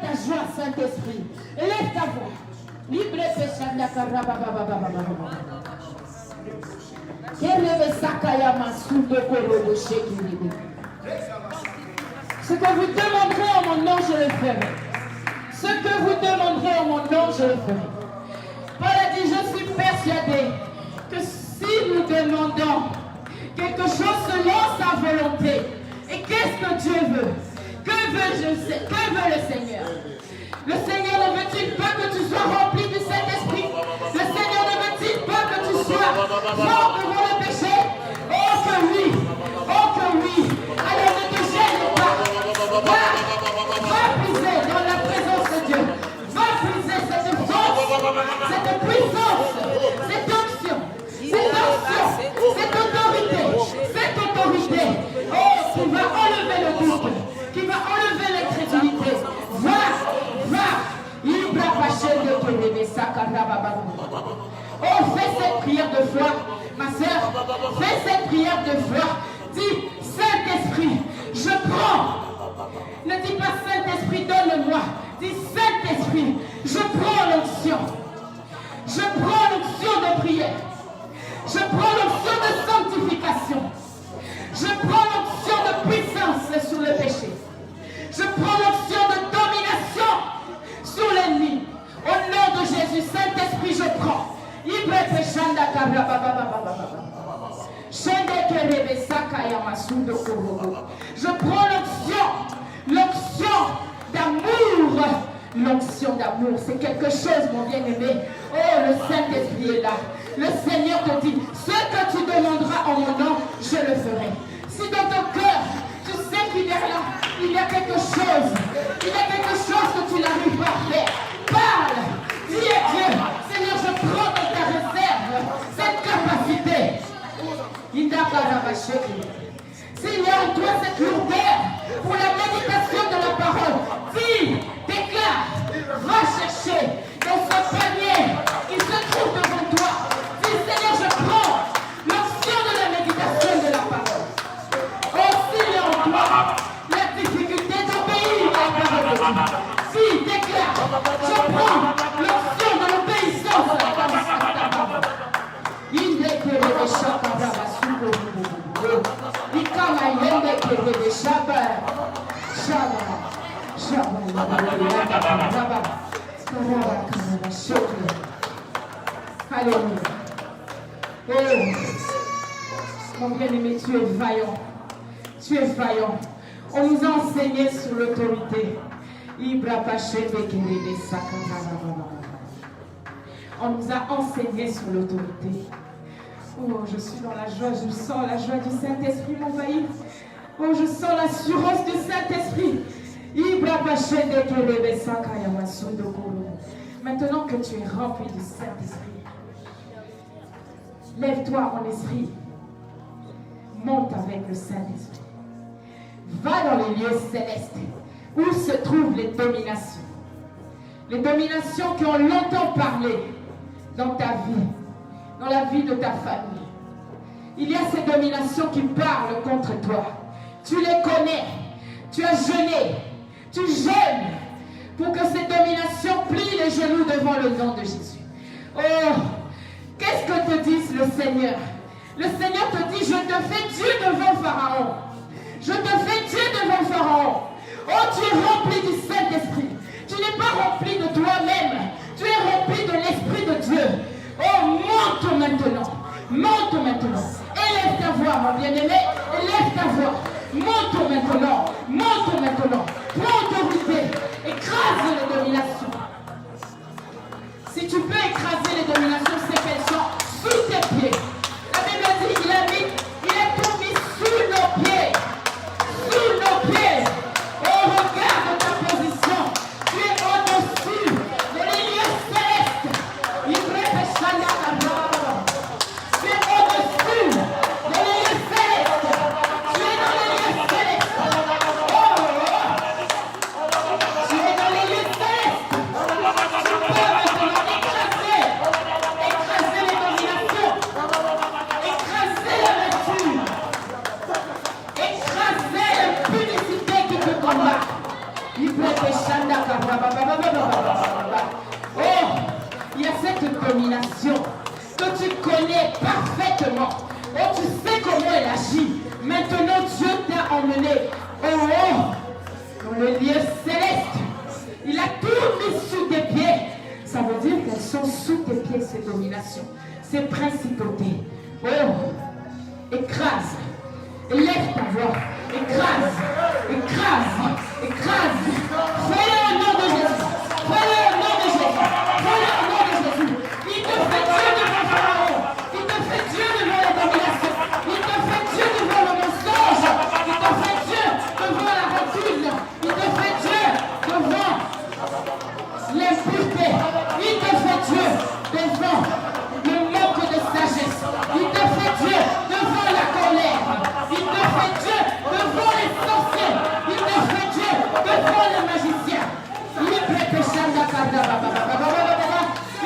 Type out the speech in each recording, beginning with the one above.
ta joie, Saint-Esprit. Lève ta voix. Libre Peshanda Karababa. Ce que vous demanderez en mon nom, je le ferai. Ce que vous demanderez en mon nom, je le ferai. Paul a dit, je suis persuadé que si nous demandons quelque chose selon sa volonté, et qu'est-ce que Dieu veut? Que veut le Seigneur? Le Seigneur ne veut-il pas que tu sois rempli du Saint-Esprit? Le Seigneur ne veut-il pas que tu sois mort devant le péché? Oh que oui! Oh que oui! Alors ne te gêne pas! Va puiser dans la présence de Dieu! Va puiser cette force, cette puissance, cette onction, cette autorité, oh, qui va enlever le doute, qui va enlever l'incrédulité. Va! Oh, fais cette prière de foi, ma soeur, fais cette prière de foi. Dis, Saint-Esprit, je prends. Ne dis pas Saint-Esprit, donne-moi. Dis, Saint-Esprit, je prends l'onction. Je prends l'onction de prière. Je prends l'onction de sanctification. Je prends l'onction de puissance sur le péché. Je prends l'onction de domination sur l'ennemi. Au nom de Jésus, Saint-Esprit, je prends. Je prends l'onction d'amour. L'onction d'amour, c'est quelque chose, mon bien-aimé. Oh, le Saint-Esprit est là. Le Seigneur te dit, ce que tu demanderas en mon nom, je le ferai. Si dans ton cœur, tu sais qu'il y a là, il y a quelque chose que tu n'arrives pas à faire, parle, dis à Dieu, Seigneur, je prends dans ta réserve cette capacité. S'il y a en toi cette lourdeur pour la méditation de la parole, dis, déclare, va chercher dans ce panier qui se trouve devant toi. Dis, Seigneur, je prends l'option de la méditation de la parole. Oh, s'il y a en toi la difficulté d'obéir à la parole de Dieu, si, déclare, je prends l'option de l'obéissance à la parole de Dieu. Alléluia. Oh, mon bien-aimé, tu es vaillant. Tu es vaillant. On nous a enseigné sur l'autorité. On nous a enseigné sur l'autorité. Oh, je suis dans la joie, je sens la joie du Saint-Esprit m'envahir. Oh, je sens l'assurance du Saint-Esprit. Maintenant que tu es rempli du Saint-Esprit, lève-toi en esprit. Monte avec le Saint-Esprit. Va dans les lieux célestes où se trouvent les dominations. Les dominations qui ont longtemps parlé dans ta vie, dans la vie de ta famille. Il y a ces dominations qui parlent contre toi. Tu les connais. Tu as jeûné. Tu jeûnes pour que ces dominations plient les genoux devant le nom de Jésus. Oh, qu'est-ce que te dit le Seigneur? Le Seigneur te dit, je te fais Dieu devant Pharaon. Je te fais Dieu devant Pharaon. Oh, tu es rempli du Saint-Esprit. Tu n'es pas rempli de toi-même. Tu es rempli de l'Esprit de Dieu. Oh, monte maintenant. Monte maintenant. Élève ta voix, mon bien-aimé. Élève ta voix. Monte maintenant. Monte maintenant. Prends autorité. Écrase les dominations. Si tu peux écraser les dominations, c'est qu'elles sont sous tes pieds. La Bible dit, il a tout mis sous nos pieds. Sous nos pieds. Oh, regarde ta Oh, il y a cette domination que tu connais parfaitement. Oh, tu sais comment elle agit. Maintenant, Dieu t'a emmené dans le lieu céleste. Il a tout mis sous tes pieds. Ça veut dire qu'elles sont sous tes pieds, ces dominations, ces principautés. Oh, écrase. Lève ta voix. Écrase. Écrase. Écrase. Fais-le au nom de Jésus. Fais-le au nom de Jésus. Fais-le au nom de Jésus. Il te fait Dieu devant Pharaon. Il te fait Dieu devant la domination. Il te fait Dieu devant le mensonge. Il te fait Dieu devant la rancune. Il te fait Dieu devant l'impureté. Il te fait Dieu devant le manque de sagesse. Il te fait Dieu devant la colère. Il te fait Dieu devant les sorciers. Il te fait Dieu devant les magiciens.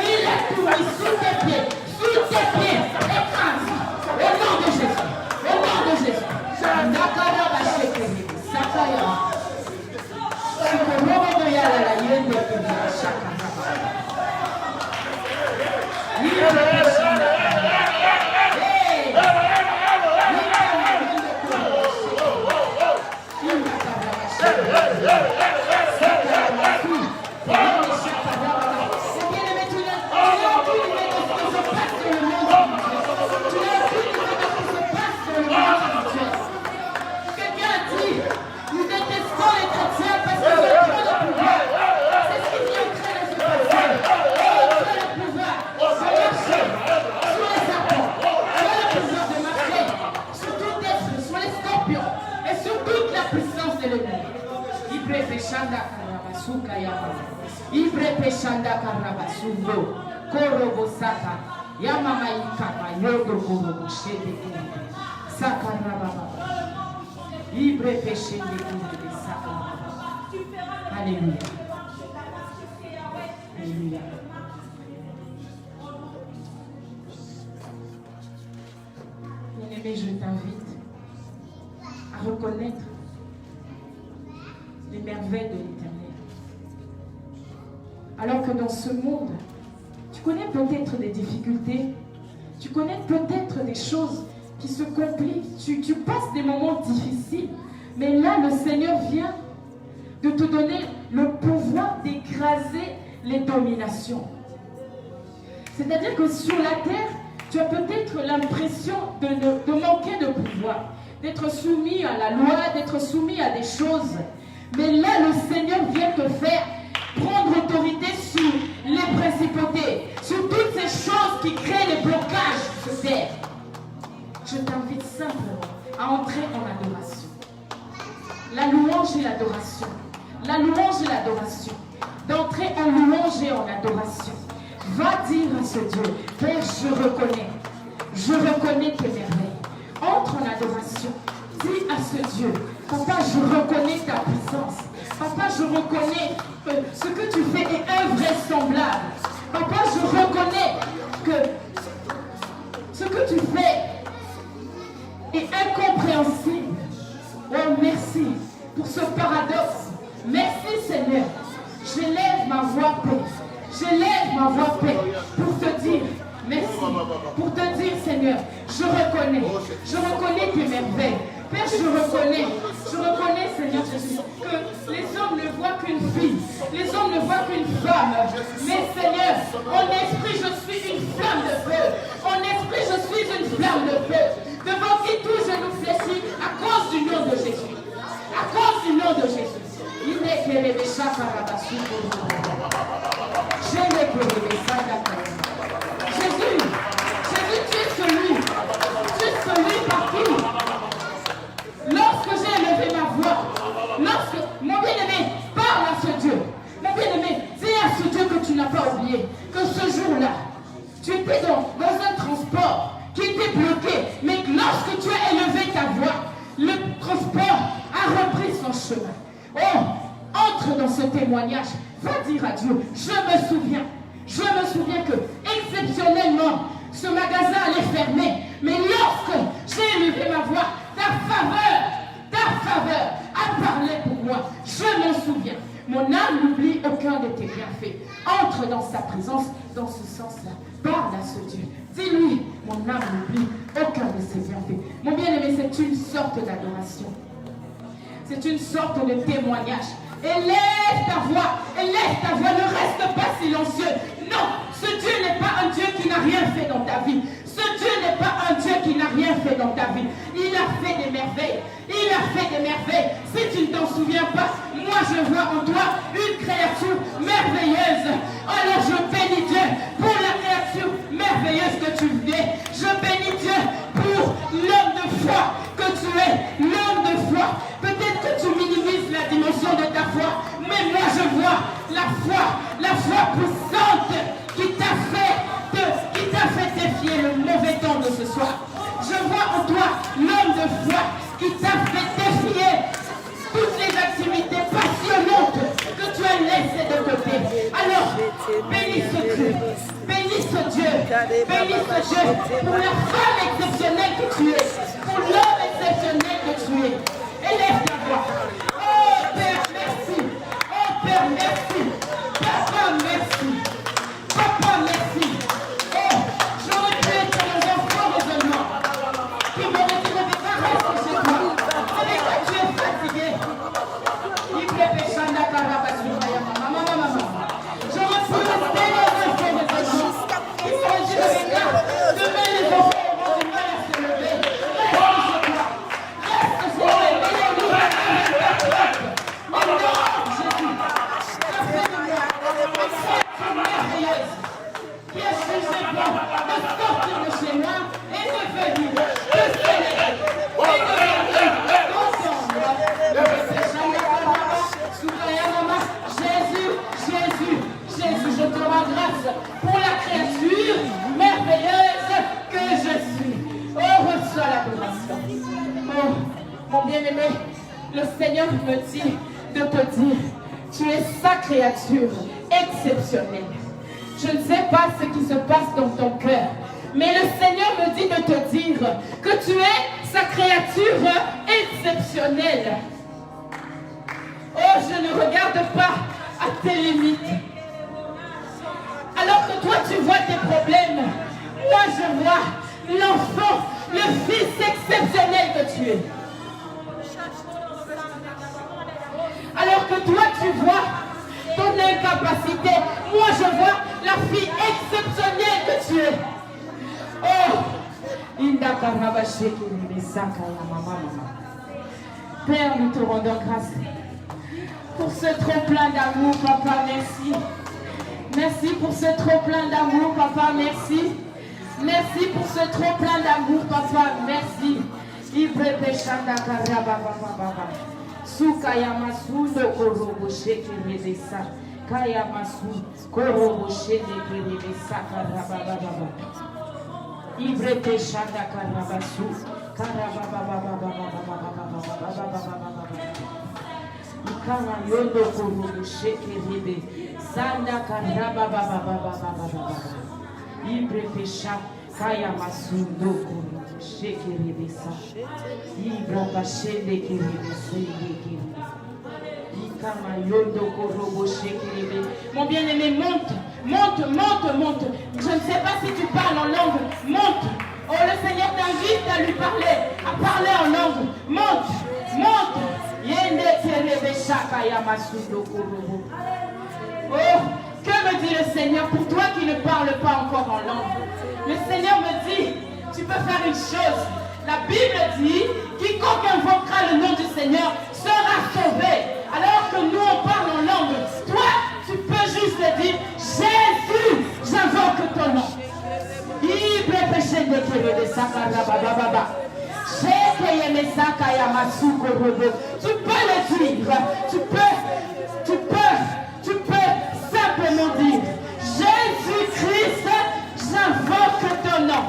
Il a tout mis sous tes pieds. Sous tes pieds. Écrase. Au nom de Jésus. Au nom de Jésus. Alléluia. Alléluia. Bien-aimé, je t'invite à reconnaître les merveilles de l'Éternel. Alors que dans ce monde, tu connais peut-être des difficultés, tu connais peut-être des choses qui se compliquent, tu passes des moments difficiles, mais là, le Seigneur vient de te donner le pouvoir d'écraser les dominations. C'est-à-dire que sur la terre, tu as peut-être l'impression de manquer de pouvoir, d'être soumis à la loi, d'être soumis à des choses. Mais là, le Seigneur vient te faire prendre autorité sur les principautés, sur toutes ces choses qui créent les blocages sur terre. Je t'invite simplement à entrer en adoration. La louange et l'adoration. La louange et l'adoration. D'entrer en louange et en adoration. Va dire à ce Dieu, Père, je reconnais tes merveilles. Entre en adoration. Dis à ce Dieu, Papa, je reconnais ta puissance. Papa, je reconnais que ce que tu fais est invraisemblable. Papa, je reconnais que ce que tu fais est incompréhensible. Oh, merci pour ce paradoxe. Merci, Seigneur. J'élève ma voix, Père. J'élève ma voix, Père, pour te dire merci. Pour te dire, Seigneur, je reconnais tes merveilles. Père, je reconnais, Seigneur Jésus, que les hommes ne voient qu'une fille, les hommes ne voient qu'une femme. Mais Seigneur, en esprit, je suis une flamme de feu. En esprit, je suis une flamme de feu. Devant qui tout genou fléchit à cause du nom de Jésus. À cause du nom de Jésus. Jésus, tu es celui par qui, lorsque j'ai élevé ma voix, mon bien-aimé, parle à ce Dieu. Mon bien-aimé, dis à ce Dieu que tu n'as pas oublié, que ce jour-là, tu étais dans un transport qui était bloqué, mais lorsque tu as élevé ta voix, le transport a repris son chemin. Oh, entre dans ce témoignage, va dire à Dieu, je me souviens que exceptionnellement, ce magasin allait fermer, mais lorsque j'ai élevé ma voix, ta faveur a parlé pour moi. Je m'en souviens. Mon âme n'oublie aucun de tes bienfaits. Entre dans sa présence, dans ce sens-là. Parle à ce Dieu. Dis-lui, mon âme n'oublie aucun de ses bienfaits. Mon bien-aimé, c'est une sorte d'adoration. C'est une sorte de témoignage. Élève ta voix, ne reste pas silencieux. Non, ce Dieu n'est pas un Dieu qui n'a rien fait dans ta vie. Ce Dieu n'est pas un Dieu qui n'a rien fait dans ta vie. Il a fait des merveilles. Il a fait des merveilles. Si tu ne t'en souviens pas, moi je vois en toi une créature merveilleuse. Alors je bénis Dieu pour la créature merveilleuse que tu es. Je bénis Dieu pour l'homme de foi que tu es. L'homme de foi. Peut-être que tu minimises la dimension de ta foi, mais moi je vois la foi puissante qui t'a fait défier le mauvais temps de ce soir. Je vois en toi l'homme de foi qui t'a fait défier toutes les activités passionnantes que tu as laissées de côté. Alors, bénis ce Dieu. Bénis ce Dieu. Bénis ce Dieu pour la femme exceptionnelle que tu es. Pour l'homme exceptionnel que tu es. Élève ta voix. Oh Père, merci. Oh Père, merci. Papa, merci. Papa, merci. Oh, j'aurais pu être dans un fort raisonnement qui m'aurait dit de pas rester chez toi. Mais quand tu es fatigué, il plaît péchanda carabasura maman. J'aurais pu rester dans un fort raisonnement qui m'aurait dit de pas demain les enfants auront du mal à se lever. Reste chez toi. Reste chez toi. Oh non, Jésus. Ça fait de moi. C'est merveilleuse. Qui est jugé bon de sortir de chez moi et de venir te célébrer et de venir Jésus, je te rends grâce pour la créature merveilleuse que je suis. Oh, reçois l'adoration. Oh, mon bien-aimé, le Seigneur me dit de te dire, tu es sa créature exceptionnelle. Je ne sais pas ce qui se passe dans ton cœur, mais le Seigneur me dit de te dire que tu es sa créature exceptionnelle. Oh, je ne regarde pas à tes limites. Alors que toi, tu vois tes problèmes, moi, je vois l'enfant, le fils exceptionnel que tu es. Alors que toi, tu vois ton incapacité, moi, je vois la fille exceptionnelle que tu es. Oh, Père, nous te rendons grâce pour ce trop-plein d'amour, Papa, merci. Merci pour ce trop-plein d'amour, Papa, merci. Merci pour ce trop-plein d'amour, Papa, merci. Sukayamasu do koroboshe kerebesa. Kayamasu koroboshe de kerebesa karabababa. Ibrete shanda karabasu. Karabababa. Ikama yondo koroboshe kerebe. Sanda karabababa. Ibrete shanda kayamasu do koroboshe kerebesa. Ibraba shende kerebesa. Mon bien-aimé, monte. Je ne sais pas si tu parles en langue. Monte. Oh, le Seigneur t'invite à lui parler, à parler en langue. Monte. Oh, que me dit le Seigneur pour toi qui ne parles pas encore en langue? Le Seigneur me dit, tu peux faire une chose. La Bible dit, quiconque invoquera le nom du Seigneur sera sauvé. Alors que nous on parle en langue, toi tu peux juste le dire, Jésus, j'invoque ton nom. Tu peux le dire, tu peux simplement dire, Jésus-Christ, j'invoque ton nom.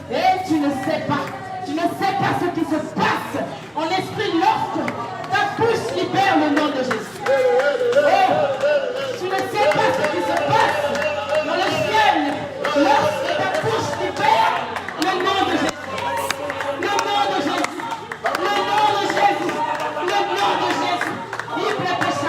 Et tu ne sais pas ce qui se passe en esprit lorsque ta bouche libère le nom de Jésus. Oh, tu ne sais pas ce qui se passe dans le ciel lorsque ta bouche libère le nom de Jésus. Le nom de Jésus. Le nom de Jésus. Le nom de Jésus. Il peut pécher.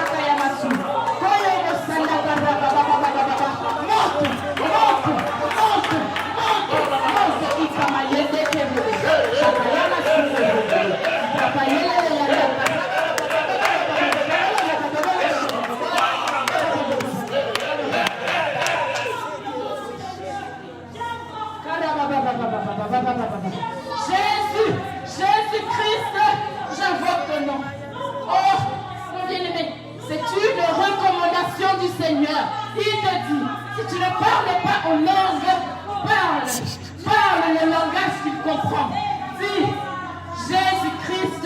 Seigneur, il te dit, si tu ne parles pas aux langues, parle le langage qu'il comprend. Dis, Jésus-Christ,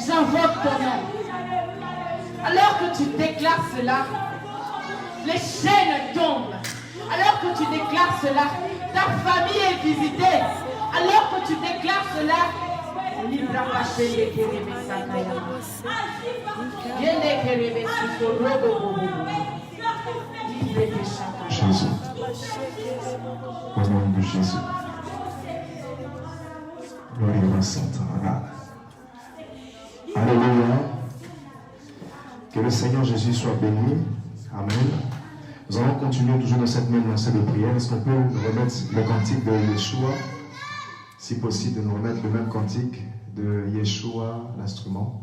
j'invoque ton nom. Alors que tu déclares cela, les chaînes tombent. Alors que tu déclares cela, ta famille est visitée. Alors que tu déclares cela, Jésus, au nom de Jésus, gloire Santa. Alléluia. Que le Seigneur Jésus soit béni. Amen. Nous allons continuer toujours dans cette même lancée de prière. Est-ce qu'on peut remettre le cantique de Yeshua? Si possible, de nous remettre le même cantique de Yeshua, l'instrument.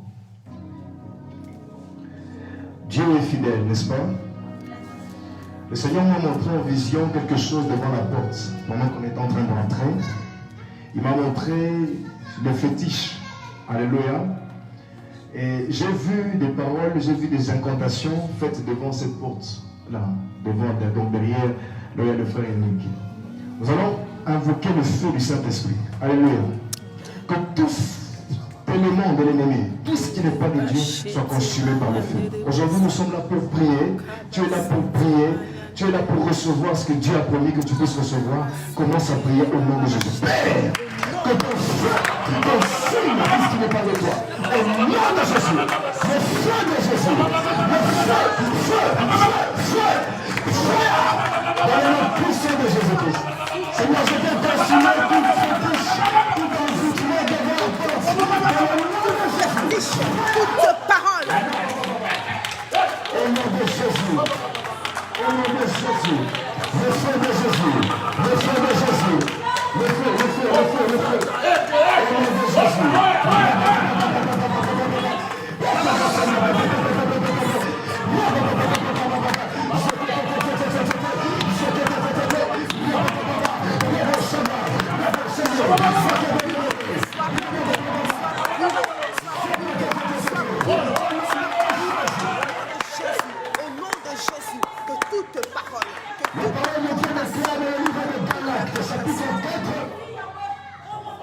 Dieu est fidèle, n'est-ce pas? Le Seigneur m'a montré en vision quelque chose devant la porte pendant qu'on était en train d'entrer. Il m'a montré le fétiche. Alléluia. Et j'ai vu des paroles, j'ai vu des incantations faites devant cette porte-là, donc derrière, là il y a le frère Enrique. Nous allons invoquer le feu du Saint-Esprit. Alléluia. Que tout élément de l'ennemi, tout ce qui n'est pas de Dieu, soit consumé par le feu. Aujourd'hui, nous sommes là pour prier. Tu es là pour prier. Tu es là pour recevoir ce que Dieu a promis que tu puisses recevoir. Commence à prier au nom de Jésus. Père, que ton feu consume tout ce qui n'est pas de toi. Au nom de Jésus. Le feu de Jésus. Le feu. Dans le nom puissant de Jésus-Christ. Seigneur, je t'ai consumé tout fétiche, tout envoûtement devant la porte. Dans le nom de Jésus. Toute parole. Au nom de Jésus. Au nom de Jésus. Le feu de Jésus. Le feu de Jésus. Le feu. Au nom de Jésus.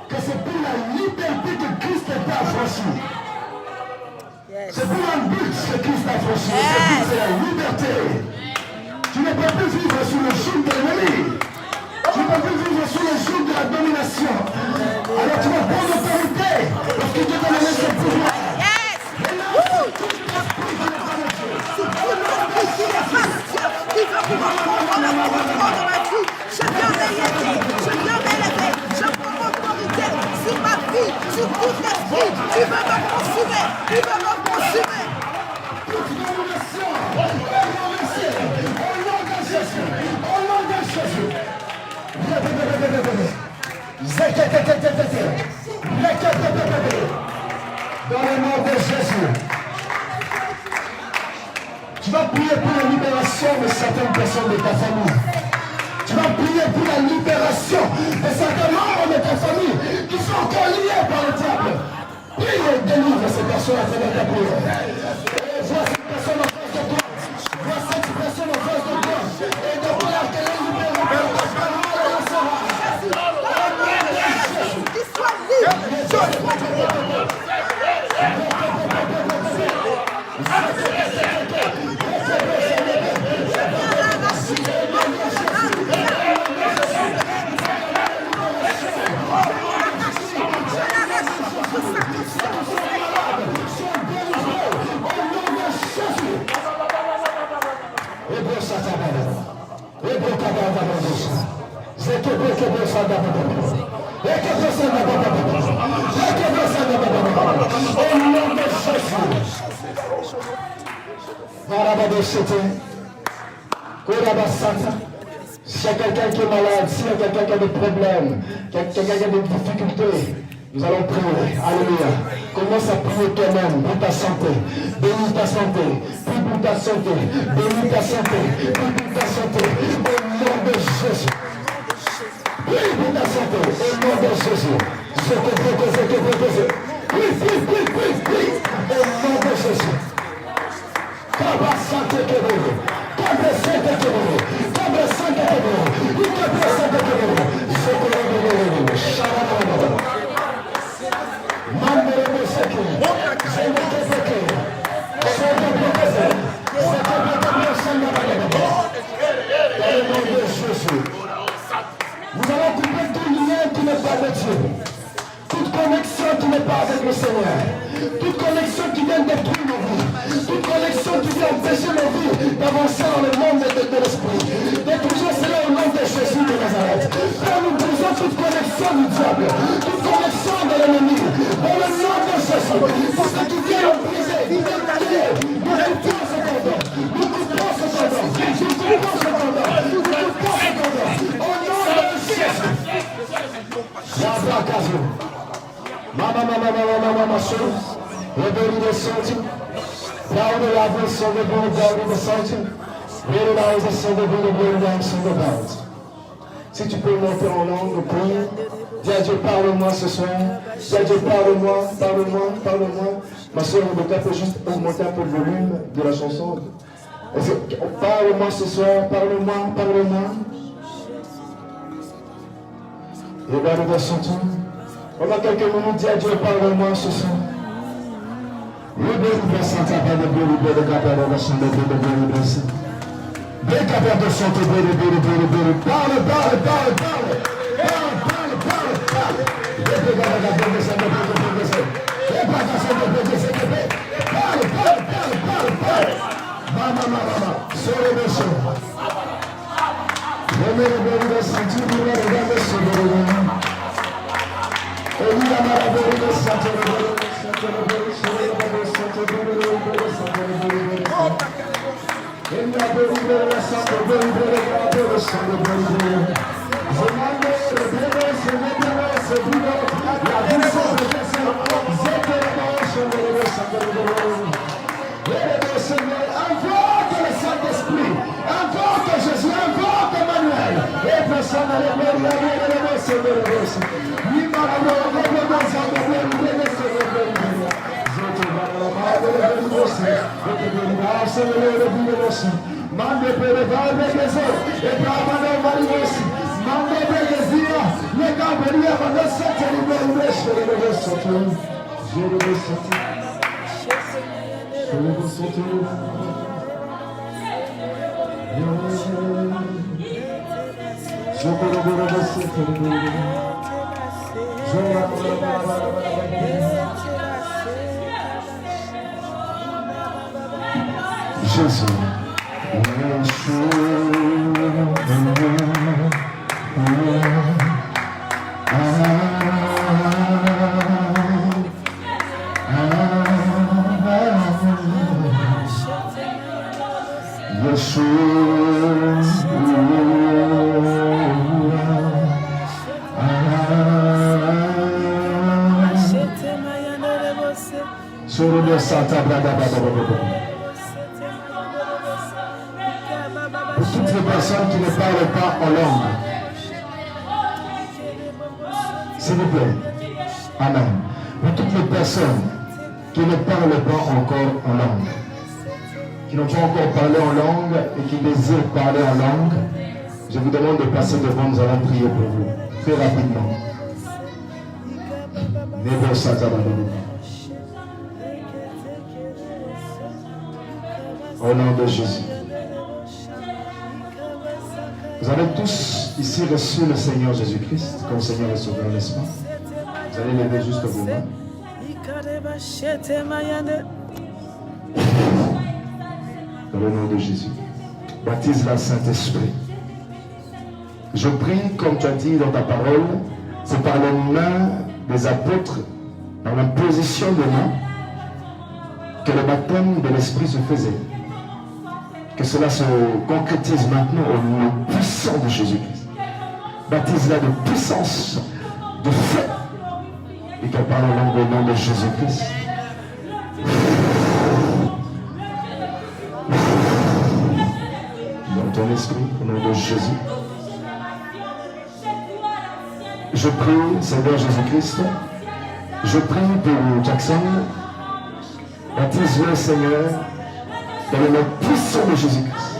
Que c'est pour la liberté que Christ est affranchi. C'est pour un but que Christ a affranchi. C'est la liberté. Tu ne peux plus vivre sous le joug de l'ennemi. Tu ne peux plus vivre sous le joug de la domination. Alors tu vas prendre l'autorité parce que Dieu t'a donné ce pouvoir. Qui veut pouvoir prendre le contrôle de ma vie. Je viens m'élever, je viens m'élever, je prends autorité sur ma vie, sur tout esprit. Tu veux me consumer, tu veux me consumer. Toute domination, au nom de Jésus, au nom de Jésus. Dans le nom de Jésus. Tu vas prier pour la libération de certaines personnes de ta famille. Tu vas prier pour la libération de certains membres de ta famille qui sont encore liés par le diable. Prie et délivre ces personnes à travers ta prière. Et vois cette personne en face de toi. Vois cette personne en face de toi. Et déclare qu'elle est libérée par ta famille et la sera. Qu'il soit libre. S'il y a quelqu'un qui est malade, s'il y a quelqu'un qui a des problèmes, quelqu'un qui a des difficultés, nous allons prier. Alléluia. Commence à prier toi-même pour ta santé. Bénis ta santé. Prie pour ta santé. Bénis ta santé. Prie pour ta santé. Au nom de Jésus. Prie pour ta santé. Au nom de Jésus. Prie. Au nom de Jésus. Kaba santé que Nous allons couper tout lien qui n'est pas de Dieu. Toute connexion qui n'est pas avec le Seigneur. Toute connexion qui vient détruire nos vies. Toute connexion qui vient empêcher nos vies d'avancer dans le monde de l'esprit. Détruisons cela au nom de Jésus de Nazareth. Père, nous brisons toute connexion du diable. Toute connexion de l'ennemi. Dans le nom de Jésus. Pour ce qui vient nous briser. Nous coupons ce cordon. Nous coupons ce cordon. Nous coupons ce cordon. Nous coupons ce cordon. Au nom de Jésus. Mama, show. We're going to something. Down the level, so we're going down the something. Realize the so we're going down so about. Si tu peux monter en langue, prie. Dis à Dieu, parle-moi ce soir. Dis à Dieu, parle-moi, parle-moi, parle-moi. Ma soeur Rebecca peut juste augmenter un peu le volume de la chanson. Parle-moi ce soir, parle-moi, parle-moi. Regarde dans son temps. Pendant quelques minutes, dis à Dieu, parle-moi ce soir. Pour toutes les personnes qui ne parlent pas en langue, s'il vous plaît, amen. Pour toutes les personnes qui ne parlent pas encore en langue, qui n'ont pas encore parlé en langue et qui désirent parler en langue, je vous demande de passer devant, nous allons prier pour vous, très rapidement. Au nom de Jésus. Vous avez tous ici reçu le Seigneur Jésus-Christ comme Seigneur et Sauveur, n'est-ce pas? Vous allez lever juste vos mains. Dans le nom de Jésus. Baptise le Saint-Esprit. Je prie, comme tu as dit dans ta parole, c'est par les mains des apôtres, par l'imposition de mains, que le baptême de l'Esprit se faisait. Que cela se concrétise maintenant au nom puissant de Jésus-Christ. Baptise-la de puissance, de feu, et qu'elle parle en langue au nom de Jésus-Christ. Dans ton esprit, au nom de Jésus. Je prie, Seigneur Jésus-Christ, je prie pour Jackson. Baptise-le, Seigneur, dans le nom puissant de Jésus-Christ.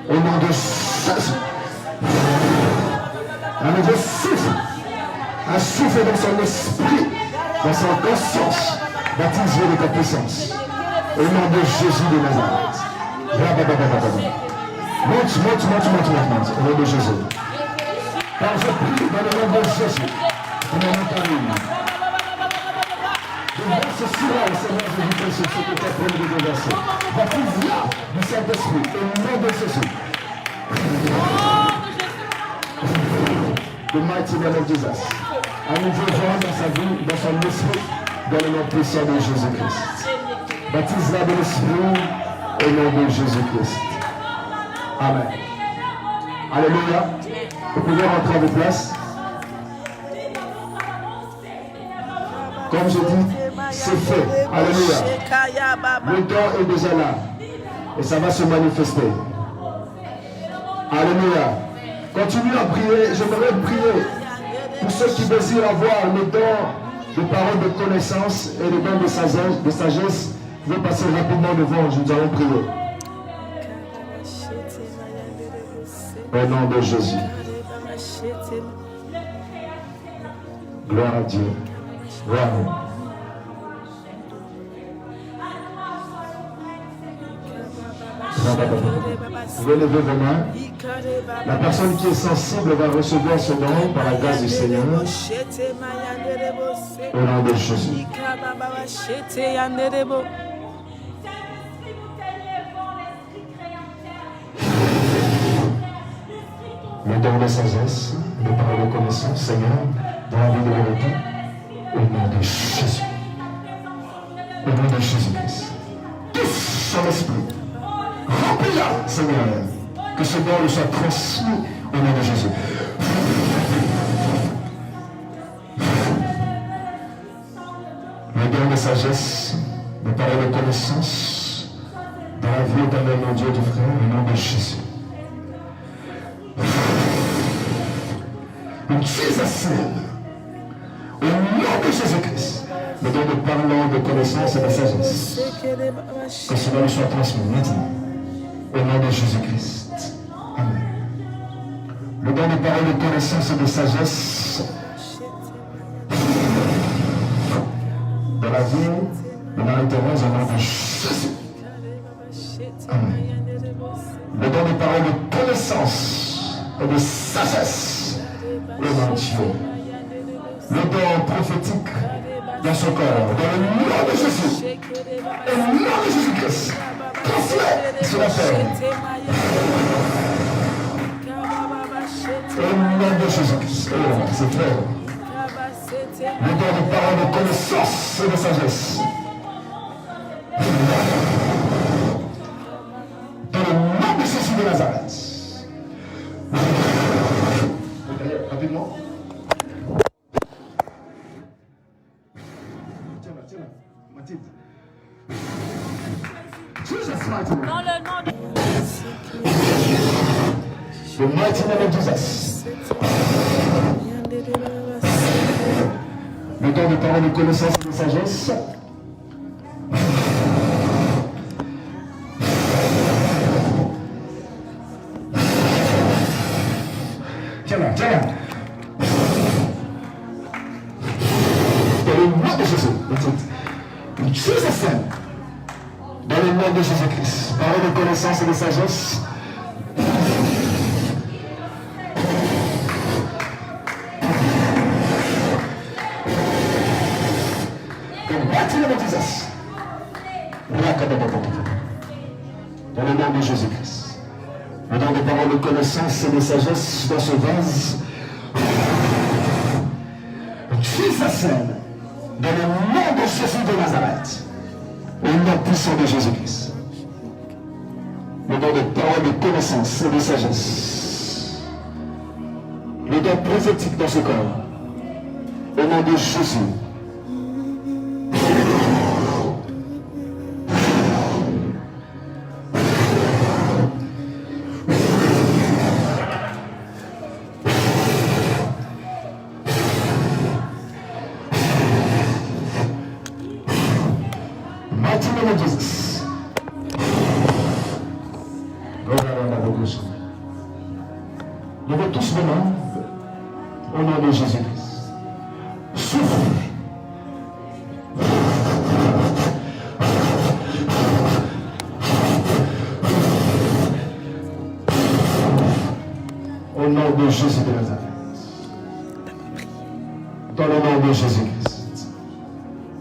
Au nom de Jésus. Un nouveau souffle. Un souffle dans son esprit, dans son conscience. Baptise-le de ta puissance. Au nom de Jésus de Nazareth. Monte. Au nom de Jésus. Car je prie dans le nom de Jésus. Pour mon famille. Je verse sur elle, Seigneur Jésus-Christ, sur ce que tu as promis de verser. Baptise-la du Saint-Esprit. Au nom de Jésus. The mighty name of Jesus. Un nouveau vent dans sa vie, dans son esprit, dans le nom puissant de Jésus-Christ. Baptise-la de l'esprit au nom de Jésus-Christ. Amen. Alléluia. Vous pouvez rentrer à vos places. Comme je dis, c'est fait. Alléluia. Le don est déjà là. Et ça va se manifester. Alléluia. Continuez à prier. J'aimerais prier pour ceux qui désirent avoir le don de paroles de connaissance et le don de sagesse. Vous pouvez passer rapidement devant. Nous allons prier. Au nom de Jésus. Gloire à Dieu. Wow. Vous pouvez lever vos mains. La personne qui est sensible va recevoir ce don par la grâce du Seigneur. Au nom de Jésus. Le don de sagesse, de parole de connaissance, Seigneur, dans la vie de vérité. Au nom de Jésus. Au nom de Jésus-Christ. Tous son esprit. Remplis-la, Seigneur. Que ce don soit transmis au nom de Jésus. Le don de sagesse, de parole de connaissance, dans la vie éternelle, mon Dieu, du frère, au nom de Jésus. In Jesus' name. Au nom de Jésus-Christ, le don de parlant, de connaissance et de sagesse, que cela lui soit transmis maintenant, au nom de Jésus-Christ. Amen. Le don de parole, de connaissance et de sagesse, dans la vie de Marie-Thérèse, au nom de Jésus. Amen. Le don de parole, de connaissance et de sagesse, au nom de Dieu. Le don prophétique dans son corps, dans le nom de Jésus, au nom de Jésus-Christ, transmet sur la terre. Au nom de Jésus-Christ, c'est clair. Le don de parole, de connaissance et de sagesse. Dans le nom de Jésus de Nazareth. Rapidement. Dans le nom de The mighty name of Jesus. Le don de parole, de connaissance et de sagesse. Tiens là. Dans le nom de Jésus. In Jesus' name. Dans le nom de Jésus-Christ. Parole de connaissance et de sagesse. Dans le nom de Jésus-Christ. Le don de parole, de connaissance et de sagesse dans ce vase. Jesus name. Dans le nom de Jésus de Nazareth. Au nom puissant de Jésus-Christ. Le don de parole, de connaissance et de sagesse. Le don prophétique dans ce corps. Au nom de Jésus. Mighty name of Jesus. Go ahead on that. Levez tous vos mains au nom de Jésus-Christ. Souffle. Au nom de Jésus de Nazareth. Dans le nom de Jésus-Christ.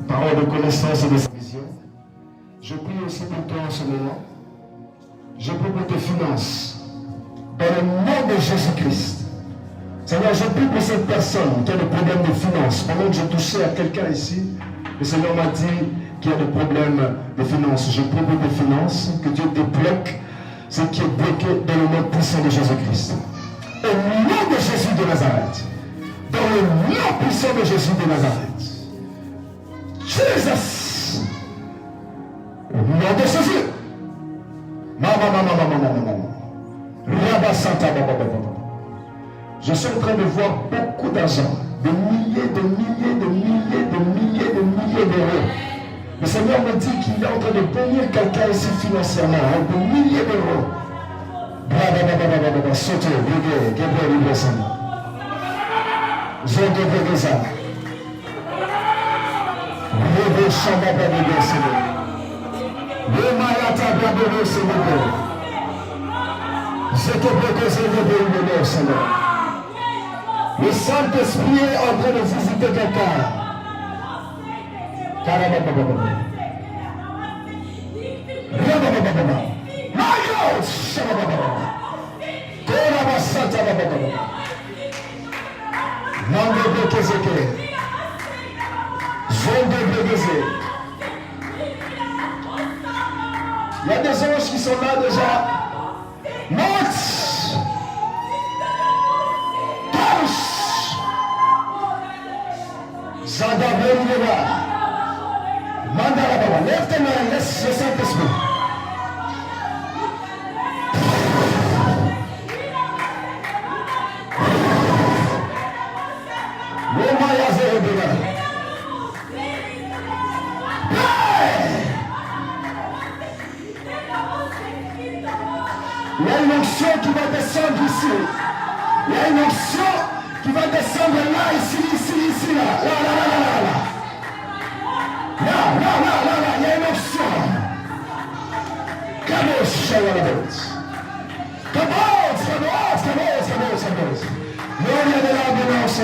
Parole de connaissance et de sa vision. Je prie aussi pour toi en ce moment. Je prie pour tes finances. Dans le nom de Jésus-Christ. Seigneur, je prie pour cette personne qui a des problèmes de finances. Pendant que je touchais à quelqu'un ici, le Seigneur m'a dit qu'il y a des problèmes de finances. Je prie pour tes finances, que Dieu débloque ce qui est bloqué dans le nom puissant de Jésus-Christ. Au nom de Jésus de Nazareth. Dans le nom puissant de Jésus de Nazareth. Jesus. Au nom de Jésus. Je suis en train de voir beaucoup d'argent, de milliers d'euros. Le Seigneur me dit qu'il est en train de bénir quelqu'un ici financièrement, de milliers d'euros. Sautez, Gabriel Ibrahim. Je devais ça. Le Chamba de Seigneur. Le Mayata Bravo Seigneur. Je te propose de Seigneur. Le Saint-Esprit est en train de visiter quelqu'un. Il y a des anges qui sont là déjà. Monte! Lève tes mains, laisse le Saint-Esprit. Il y a une onction qui va descendre ici. Il y a une onction qui va descendre là, ici, là. Là, il y a une option. Gloria de l'ambulance,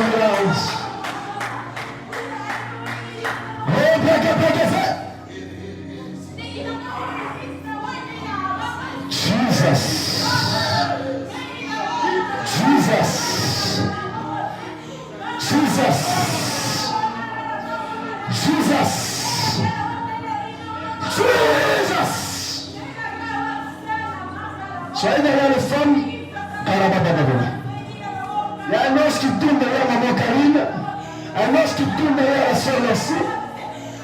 Soyez derrière les femmes. Il y a un ange qui tourne derrière maman Karine. Un ange qui tourne derrière la soeur Merci.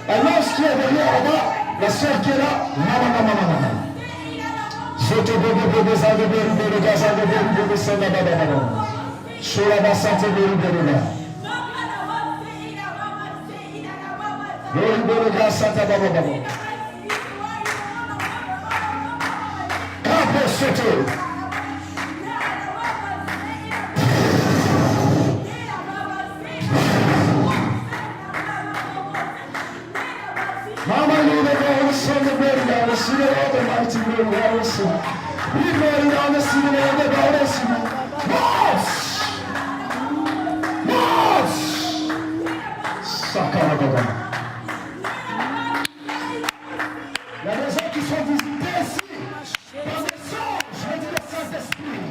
Un ange qui est derrière là-bas. La soeur qui est là. Maman. Je te veux des anges de gaz de Seigneur. Je la bas santé de là. Le gaz Santa Baba. Mama, you never saw the baby, I was seeing all the mighty will I was seeing. We know on the scene of the goddess. Sakarababa. Il y a des gens qui sont visités ici par des songes, je dis le Saint-Esprit.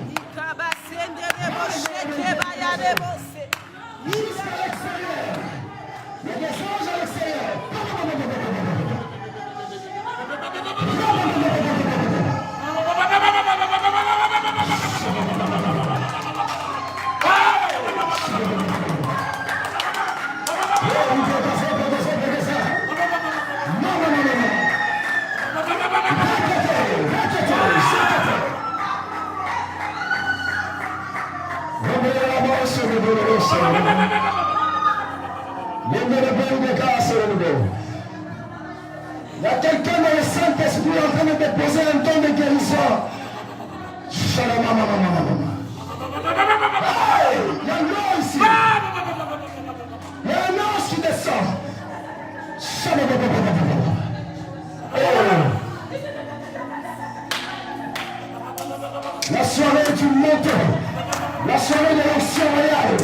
Jusqu'à l'extérieur. Il y a des anges à l'extérieur. Il y a quelqu'un dans le Saint-Esprit en train de déposer un don de guérison. Shalom. La soirée du montant. La soirée de l'action royale.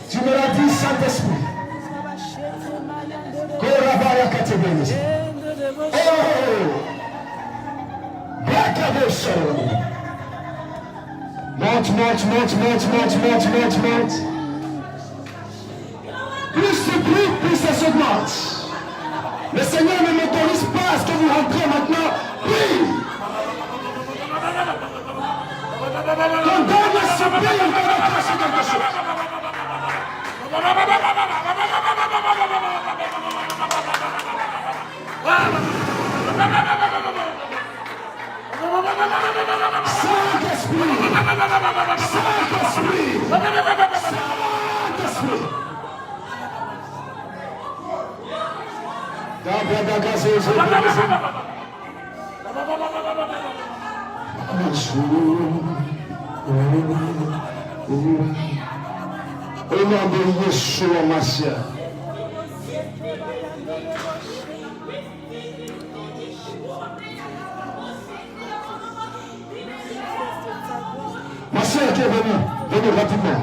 Tu me l'as dit, Saint-Esprit. Monte. Plus tu pries, plus ça s'augmente. Le Seigneur ne m'autorise pas à ce que vous rentrez maintenant. Prie. Ton dernier soupir, il va déclencher quelque chose. Saint-Esprit. Au nom de Yeshua Mashiach. Ma soeur qui est venue rapidement.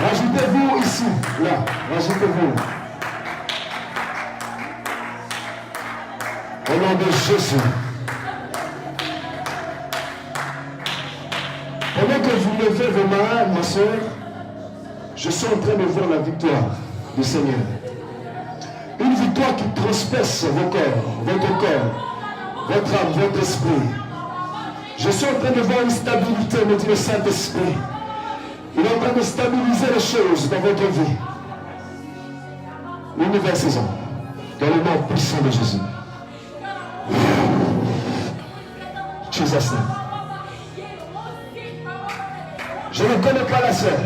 Rajoutez-vous ici, là, rajoutez-vous. Au nom de Jésus. Pendant que vous levez vos mains, ma soeur, je suis en train de voir la victoire du Seigneur. Une victoire qui transperce vos corps, votre corps, votre âme, votre esprit. Je suis en train de voir une stabilité, me dit le Saint-Esprit. Il est en train de stabiliser les choses dans votre vie. Une nouvelle saison. Dans le nom puissant de Jésus. Jesus name. Je ne connais pas la sœur,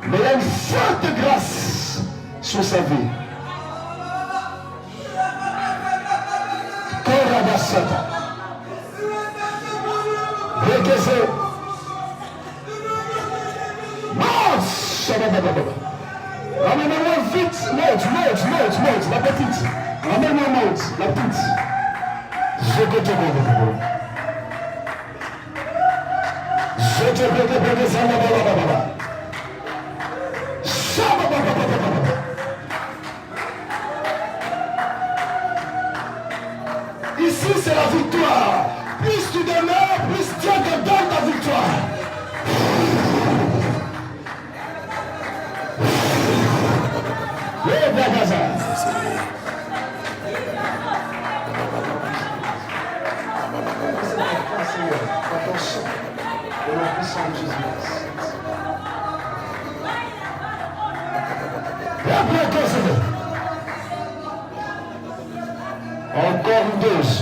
mais il y a une forte grâce sur sa vie. Korabasata. Regezé. Ramène-moi vite, monte, la petite. Ramène-moi monte, la petite. Je te demande. Je te demande. Ici c'est la victoire. Plus tu demeures, plus Dieu te donne ta victoire. Encore une dose.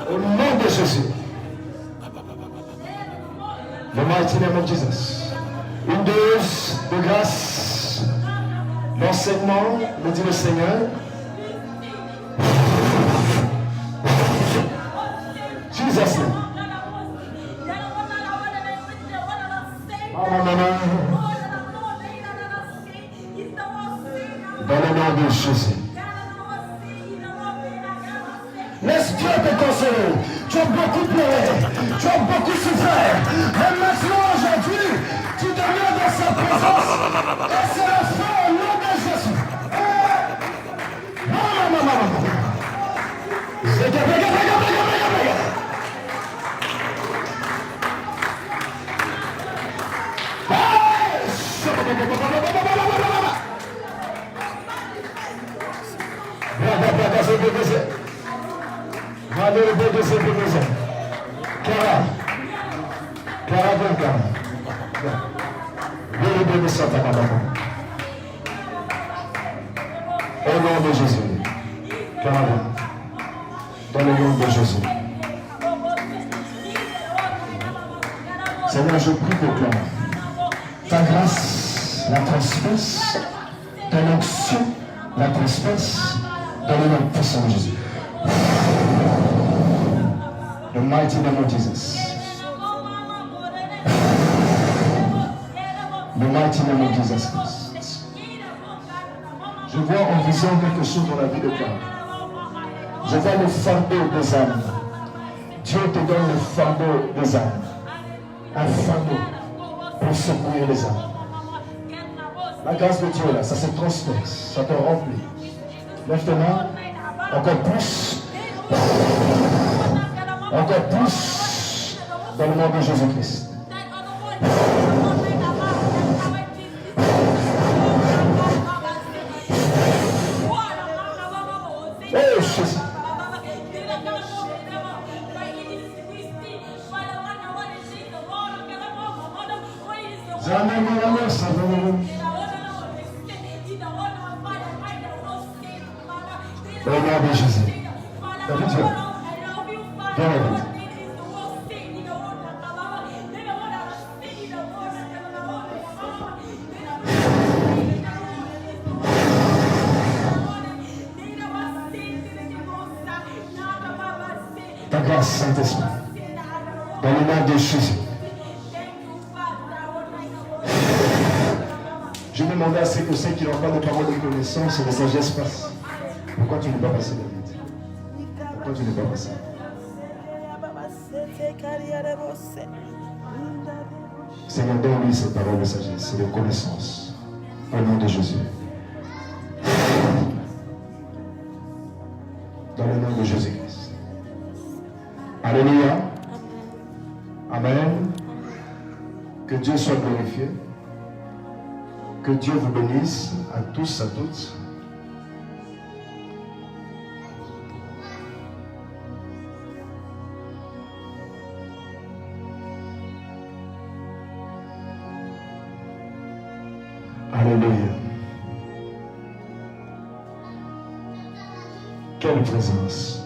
Au nom de Jésus. The mighty name of Jesus. Une dose de grâce, d'enseignement, me dit le Seigneur. Jesus name. Dans le nom de Jésus. Laisse Dieu te consoler. Tu as beaucoup pleuré. Tu as beaucoup souffert. Mais maintenant, aujourd'hui, tu demeures dans sa présence. Et c'est la fin au nom de Jésus. Au nom de Jésus. Dans le nom de Jésus. Seigneur, je prie pour toi. Ta grâce la transperce. Ton onction la transperce. Dans le nom puissant de Jésus. The mighty name of Jesus. The mighty name of Jesus Christ. Je vois en vision quelque chose dans la vie de Claude. Je vois le fardeau des âmes. Dieu te donne le fardeau des âmes. Un fardeau pour secourir les âmes. La grâce de Dieu, là, ça se transperce, ça te remplit. Lève tes mains. Encore plus. Encore plus. Dans le nom de Jésus-Christ. Oh Jésus. Au nom de Jésus. David, viens. Viens, David. Ta grâce, Saint-Esprit. Dans le nom de Jésus. Je demandais à ceux qui n'ont pas de parole de connaissance et de sagesse passent. Pourquoi tu n'es pas passé, David? Pourquoi tu n'es pas passé? Seigneur, donne-lui cette parole de sagesse et de connaissance. Au nom de Jésus. Dans le nom de Jésus-Christ. Alléluia. Amen. Que Dieu soit glorifié. Que Dieu vous bénisse à tous, à toutes. Alléluia. Quelle présence.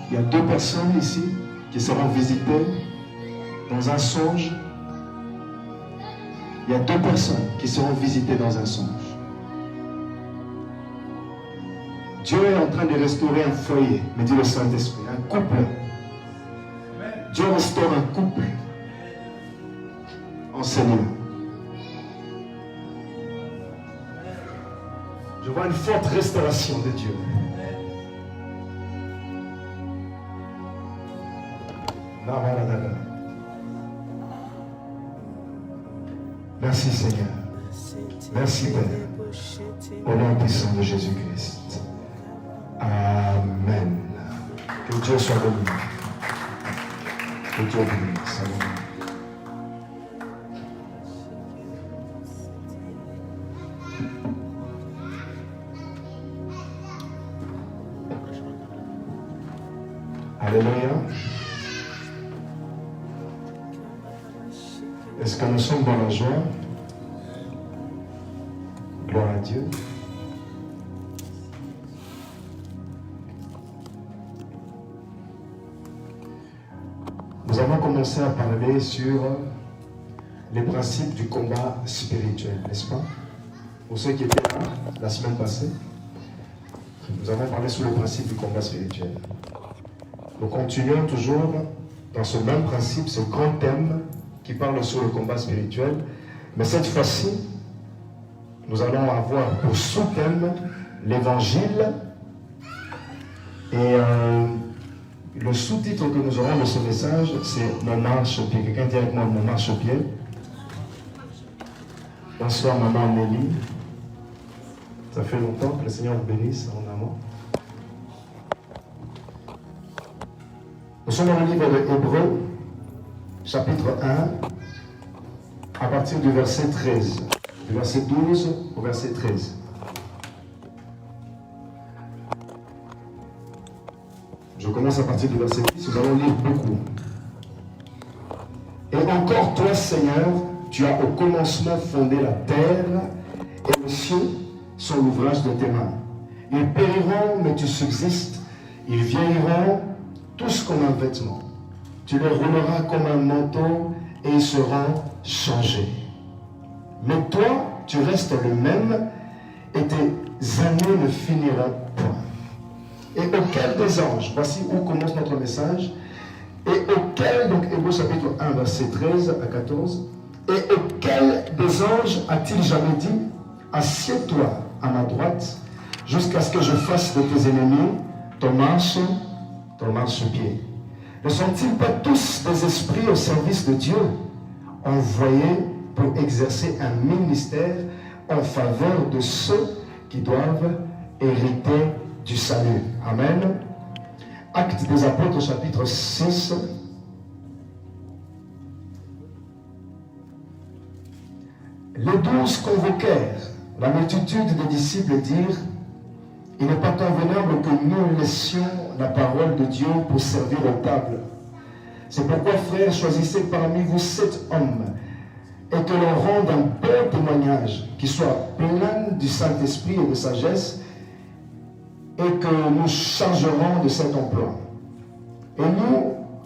Il y a deux personnes ici qui seront visitées dans un songe. Il y a deux personnes qui seront visitées dans un songe. Dieu est en train de restaurer un foyer, me dit le Saint-Esprit, un couple. Dieu restaure un couple en Seigneur. Je vois une forte restauration de Dieu. Merci Seigneur. Merci Père. Au nom puissant de Jésus-Christ. Amen. Que Dieu soit béni. Que Dieu bénisse. Amen. Alléluia. Est-ce que nous sommes dans la joie? Gloire à Dieu. Nous avons commencé à parler sur les principes du combat spirituel, n'est-ce pas? Pour ceux qui étaient là la semaine passée, nous avons parlé sur le principe du combat spirituel. Nous continuons toujours dans ce même principe, ce grand thème qui parle sur le combat spirituel. Mais cette fois-ci, nous allons avoir pour sous-thème l'évangile. Et le sous-titre que nous aurons de ce message, c'est Mon marche-pied. Quelqu'un dit avec moi, Mon marche-pied. Bonsoir, maman Nelly. Ça fait longtemps que le Seigneur vous bénisse en amont. Nous sommes dans le livre de Hébreux, chapitre 1, à partir du verset 13, du verset 12 au verset 13. Je commence à partir du verset 10, nous allons lire beaucoup. Et encore toi, Seigneur, tu as au commencement fondé la terre, et les cieux sont l'ouvrage de tes mains. Ils périront, mais tu subsistes. Ils vieilliront, tous comme un vêtement. Tu les rouleras comme un manteau et ils seront changés. Mais toi, tu restes le même et tes années ne finiront point. et auquel des anges, voici où commence notre message, et auquel, donc Hébreux chapitre 1, verset 13 à 14, et auquel des anges a-t-il jamais dit, assieds-toi à ma droite, jusqu'à ce que je fasse de tes ennemis ton marche-pied. Ne sont-ils pas tous des esprits au service de Dieu, envoyés pour exercer un ministère en faveur de ceux qui doivent hériter du salut? Amen. Actes des Apôtres, chapitre 6. Les 12 convoquèrent la multitude des disciples dirent, il n'est pas convenable que nous laissions la parole de Dieu pour servir aux tables. C'est pourquoi, frères, choisissez parmi vous 7 hommes et que l'on rende un bon témoignage qui soit plein du Saint-Esprit et de sagesse et que nous chargerons de cet emploi. Et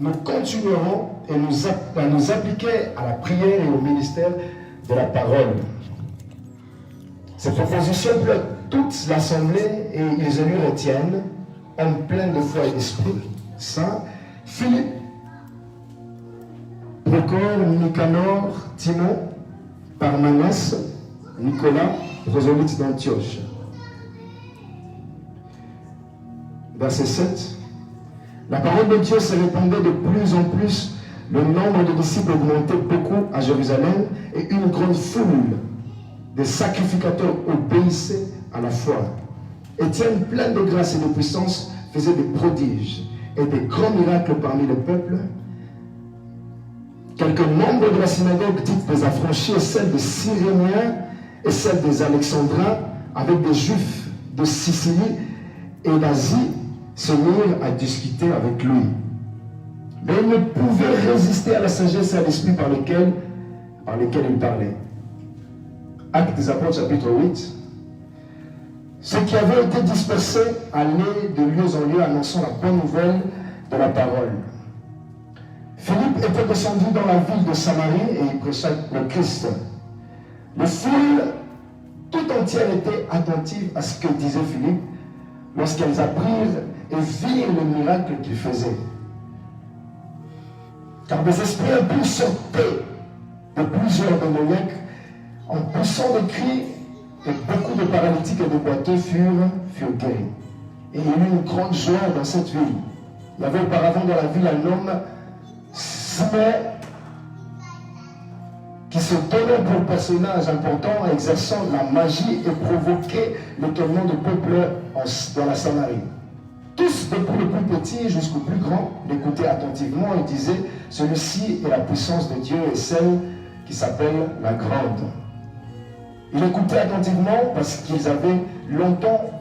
nous continuerons et nous appliquer à la prière et au ministère de la parole. Cette proposition plaît à toute l'assemblée et ils élus retiennent, hommes pleins de foi et d'esprit saint, Philippe, Procor, Nicanor, Timon, Parmanès, Nicolas, proselyte d'Antioche. Verset 7. La parole de Dieu se répandait de plus en plus, le nombre de disciples augmentait beaucoup à Jérusalem et une grande foule des sacrificateurs obéissaient à la foi. Étienne, plein de grâce et de puissance, faisait des prodiges et des grands miracles parmi le peuple. Quelques membres de la synagogue dite des affranchis, celle des Cyréniens et celle des Alexandrins, avec des Juifs de Sicile et d'Asie, se mirent à discuter avec lui. Mais ils ne pouvaient résister à la sagesse et à l'esprit par lesquels il parlait. Actes des Apôtres, chapitre 8. Ceux qui avaient été dispersés allaient de lieu en lieu annonçant la bonne nouvelle de la parole. Philippe était descendu dans la ville de Samarie et il prêchait le Christ. Les foules tout entières étaient attentives à ce que disait Philippe lorsqu'elles apprirent et virent le miracle qu'il faisait. Car des esprits impurs sortaient de plusieurs démoniaques en poussant des cris, et beaucoup de paralytiques et de boiteux furent guéris. Et il y eut une grande joie dans cette ville. Il y avait auparavant dans la ville un homme, Simon, qui se donnait pour personnage important, exerçant la magie et provoquait l'étonnement du peuple dans la Samarie. Tous, depuis le plus petit jusqu'au plus grand, l'écoutaient attentivement et disaient, celui-ci est la puissance de Dieu et celle qui s'appelle la grande. Ils écoutaient attentivement parce qu'ils avaient longtemps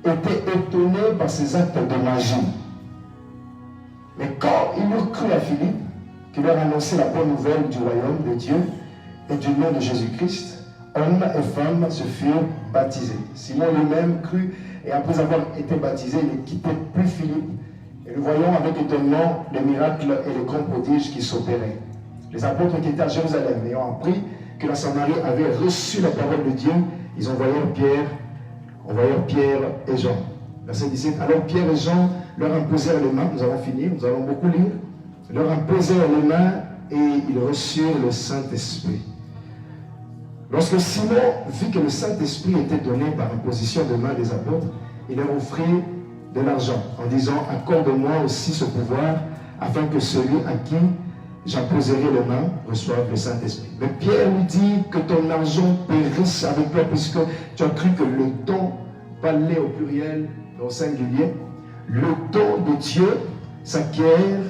été étonnés par ces actes de magie. Mais quand ils eurent cru à Philippe, qui leur annonçait la bonne nouvelle du royaume de Dieu et du nom de Jésus-Christ, hommes et femmes se furent baptisés. Simon lui-même crut et après avoir été baptisé, il ne quittait plus Philippe. Et nous voyons avec étonnement les miracles et les grands prodiges qui s'opéraient. Les apôtres qui étaient à Jérusalem, ayant appris que la Samarie avait reçu la parole de Dieu, ils envoyèrent Pierre et Jean. Verset 17. Alors Pierre et Jean leur imposèrent les mains, nous allons finir, nous allons beaucoup lire, leur imposèrent les mains et ils reçurent le Saint-Esprit. Lorsque Simon vit que le Saint-Esprit était donné par imposition de main des apôtres, il leur offrit de l'argent en disant, accorde-moi aussi ce pouvoir afin que celui à qui j'imposerai les mains reçoive le Saint-Esprit. Mais Pierre lui dit que ton argent périsse avec toi puisque tu as cru que le don parlait au pluriel, au singulier. Le don de Dieu s'acquiert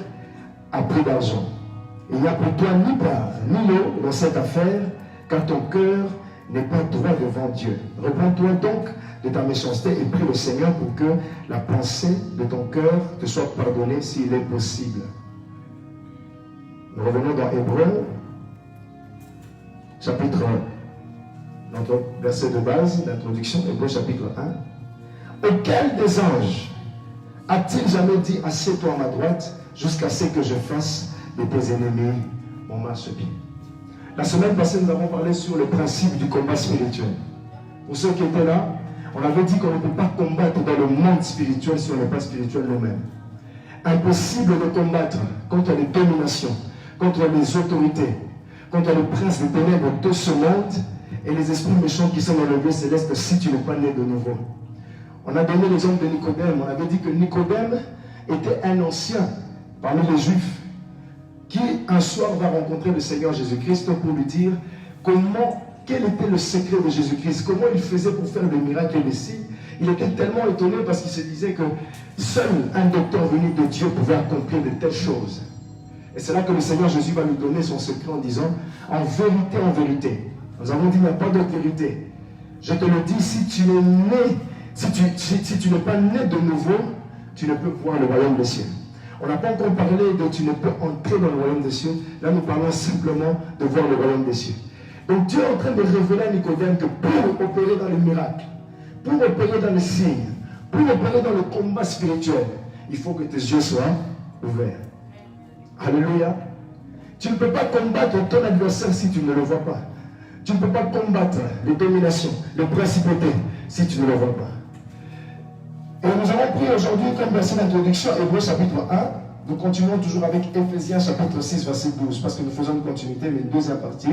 à prix d'argent. Il n'y a pour toi ni part ni lot dans cette affaire, car ton cœur n'est pas droit devant Dieu. Réponds-toi donc de ta méchanceté et prie le Seigneur pour que la pensée de ton cœur te soit pardonnée s'il est possible. Nous revenons dans Hébreux, chapitre 1, notre verset de base, d'introduction, Hébreux chapitre 1. Auquel des anges a-t-il jamais dit, assieds-toi à ma droite, jusqu'à ce que je fasse de tes ennemis mon marchepied? La semaine passée, nous avons parlé sur le principe du combat spirituel. Pour ceux qui étaient là, on avait dit qu'on ne peut pas combattre dans le monde spirituel si on n'est pas spirituel nous-mêmes. Impossible de combattre contre les dominations, contre les autorités, contre les princes des ténèbres de ce monde et les esprits méchants qui sont dans le lieu céleste si tu n'es pas né de nouveau. On a donné l'exemple de Nicodème. On avait dit que Nicodème était un ancien parmi les Juifs qui un soir va rencontrer le Seigneur Jésus-Christ pour lui dire quel était le secret de Jésus-Christ, comment il faisait pour faire des miracles et des signes. Il était tellement étonné parce qu'il se disait que seul un docteur venu de Dieu pouvait accomplir de telles choses. Et c'est là que le Seigneur Jésus va lui donner son secret en disant, en vérité, nous avons dit il n'y a pas d'autre vérité. Je te le dis, si tu es né, si tu n'es pas né de nouveau, tu ne peux voir le royaume des cieux. On n'a pas encore parlé de tu ne peux entrer dans le royaume des cieux. Là, nous parlons simplement de voir le royaume des cieux. Donc Dieu est en train de révéler à Nicodème que pour opérer dans les miracles, pour opérer dans les signes, pour opérer dans le combat spirituel, il faut que tes yeux soient ouverts. Alléluia. Tu ne peux pas combattre ton adversaire si tu ne le vois pas. Tu ne peux pas combattre les dominations, les principautés si tu ne le vois pas. Et nous avons pris aujourd'hui comme verset d'introduction Hébreux chapitre 1. Nous continuons toujours avec Éphésiens chapitre 6 verset 12 parce que nous faisons une continuité mais une deuxième partie.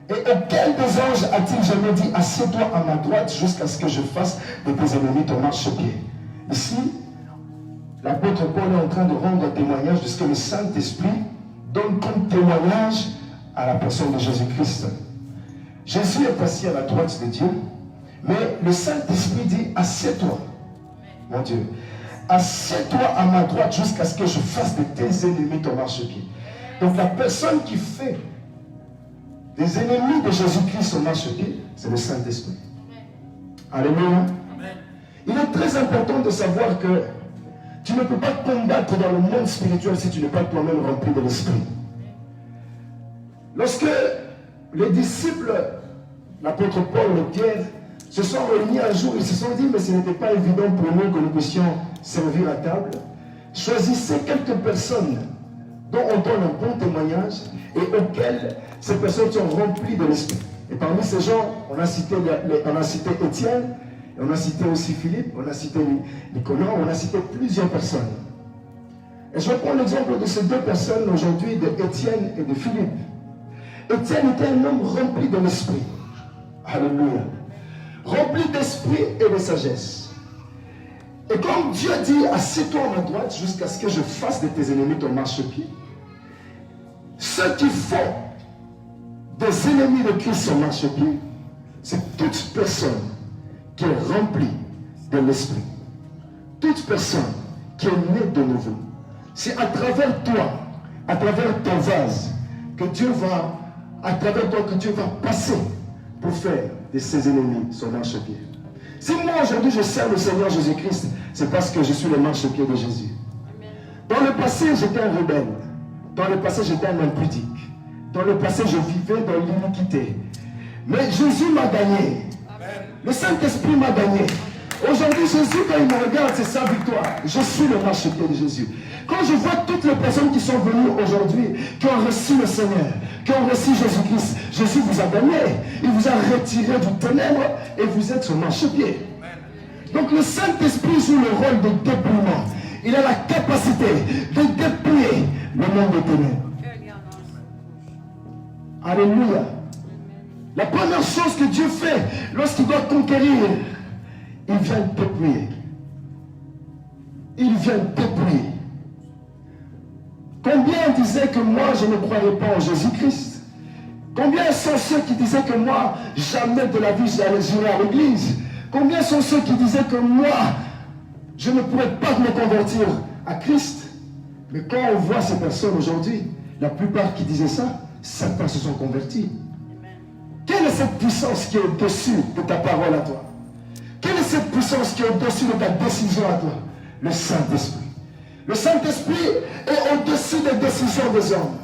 Et auquel des anges a-t-il jamais dit, assieds-toi à ma droite jusqu'à ce que je fasse de tes ennemis ton marchepied? Ici, l'apôtre Paul est en train de rendre témoignage de ce que le Saint-Esprit donne comme témoignage à la personne de Jésus-Christ. Jésus est assis à la droite de Dieu, mais le Saint-Esprit dit, assieds-toi, mon Dieu, assieds-toi à ma droite jusqu'à ce que je fasse de tes ennemis ton marchepied. Donc la personne qui fait des ennemis de Jésus-Christ au marchepied, c'est le Saint-Esprit. Alléluia. Il est très important de savoir que tu ne peux pas combattre dans le monde spirituel si tu n'es pas toi-même rempli de l'Esprit. Lorsque les disciples, l'apôtre Paul et Pierre, se sont réunis un jour, ils se sont dit, mais ce n'était pas évident pour nous que nous puissions servir à table. Choisissez quelques personnes dont on donne un bon témoignage et auxquelles ces personnes sont remplies de l'Esprit. Et parmi ces gens, on a cité Étienne, et on a cité aussi Philippe, on a cité Nicolas, on a cité plusieurs personnes. Et je vais prendre l'exemple de ces deux personnes aujourd'hui, de Étienne et de Philippe. Étienne était un homme rempli de l'Esprit. Alléluia. Rempli d'esprit et de sagesse. Et comme Dieu dit, assieds-toi à ma droite jusqu'à ce que je fasse de tes ennemis ton marchepied. Ceux qui font des ennemis de Christ son marchepied, c'est toute personne qui est remplie de l'esprit. Toute personne qui est née de nouveau. C'est à travers toi, à travers ton vase, que Dieu va, à travers toi, que Dieu va passer pour faire de ses ennemis son marchepied. Si moi aujourd'hui je sers le Seigneur Jésus-Christ, c'est parce que je suis le marchepied de Jésus. Dans le passé, j'étais un rebelle. Dans le passé, j'étais un impudique. Dans le passé, je vivais dans l'iniquité. Mais Jésus m'a gagné. Le Saint-Esprit m'a gagné. Aujourd'hui, Jésus, quand il me regarde, c'est sa victoire. Je suis le marchepied de Jésus. Quand je vois toutes les personnes qui sont venues aujourd'hui, qui ont reçu le Seigneur, qui ont reçu Jésus-Christ, Jésus vous a gagné. Il vous a retiré du ténèbre et vous êtes son marchepied. Donc le Saint-Esprit joue le rôle de dépouillement. Il a la capacité de dépouiller le monde des ténèbres. Alléluia. La première chose que Dieu fait lorsqu'il doit conquérir, il vient dépouiller. Il vient dépouiller. Combien disaient que moi je ne croyais pas en Jésus-Christ? Combien sont ceux qui disaient que moi jamais de la vie j'irai à l'église? Combien sont ceux qui disaient que moi je ne pourrais pas me convertir à Christ? Mais quand on voit ces personnes aujourd'hui, la plupart qui disaient ça, certains se sont convertis. Quelle est cette puissance qui est au-dessus de ta parole à toi? Quelle est cette puissance qui est au-dessus de ta décision à toi? Le Saint-Esprit. Le Saint-Esprit est au-dessus des décisions des hommes.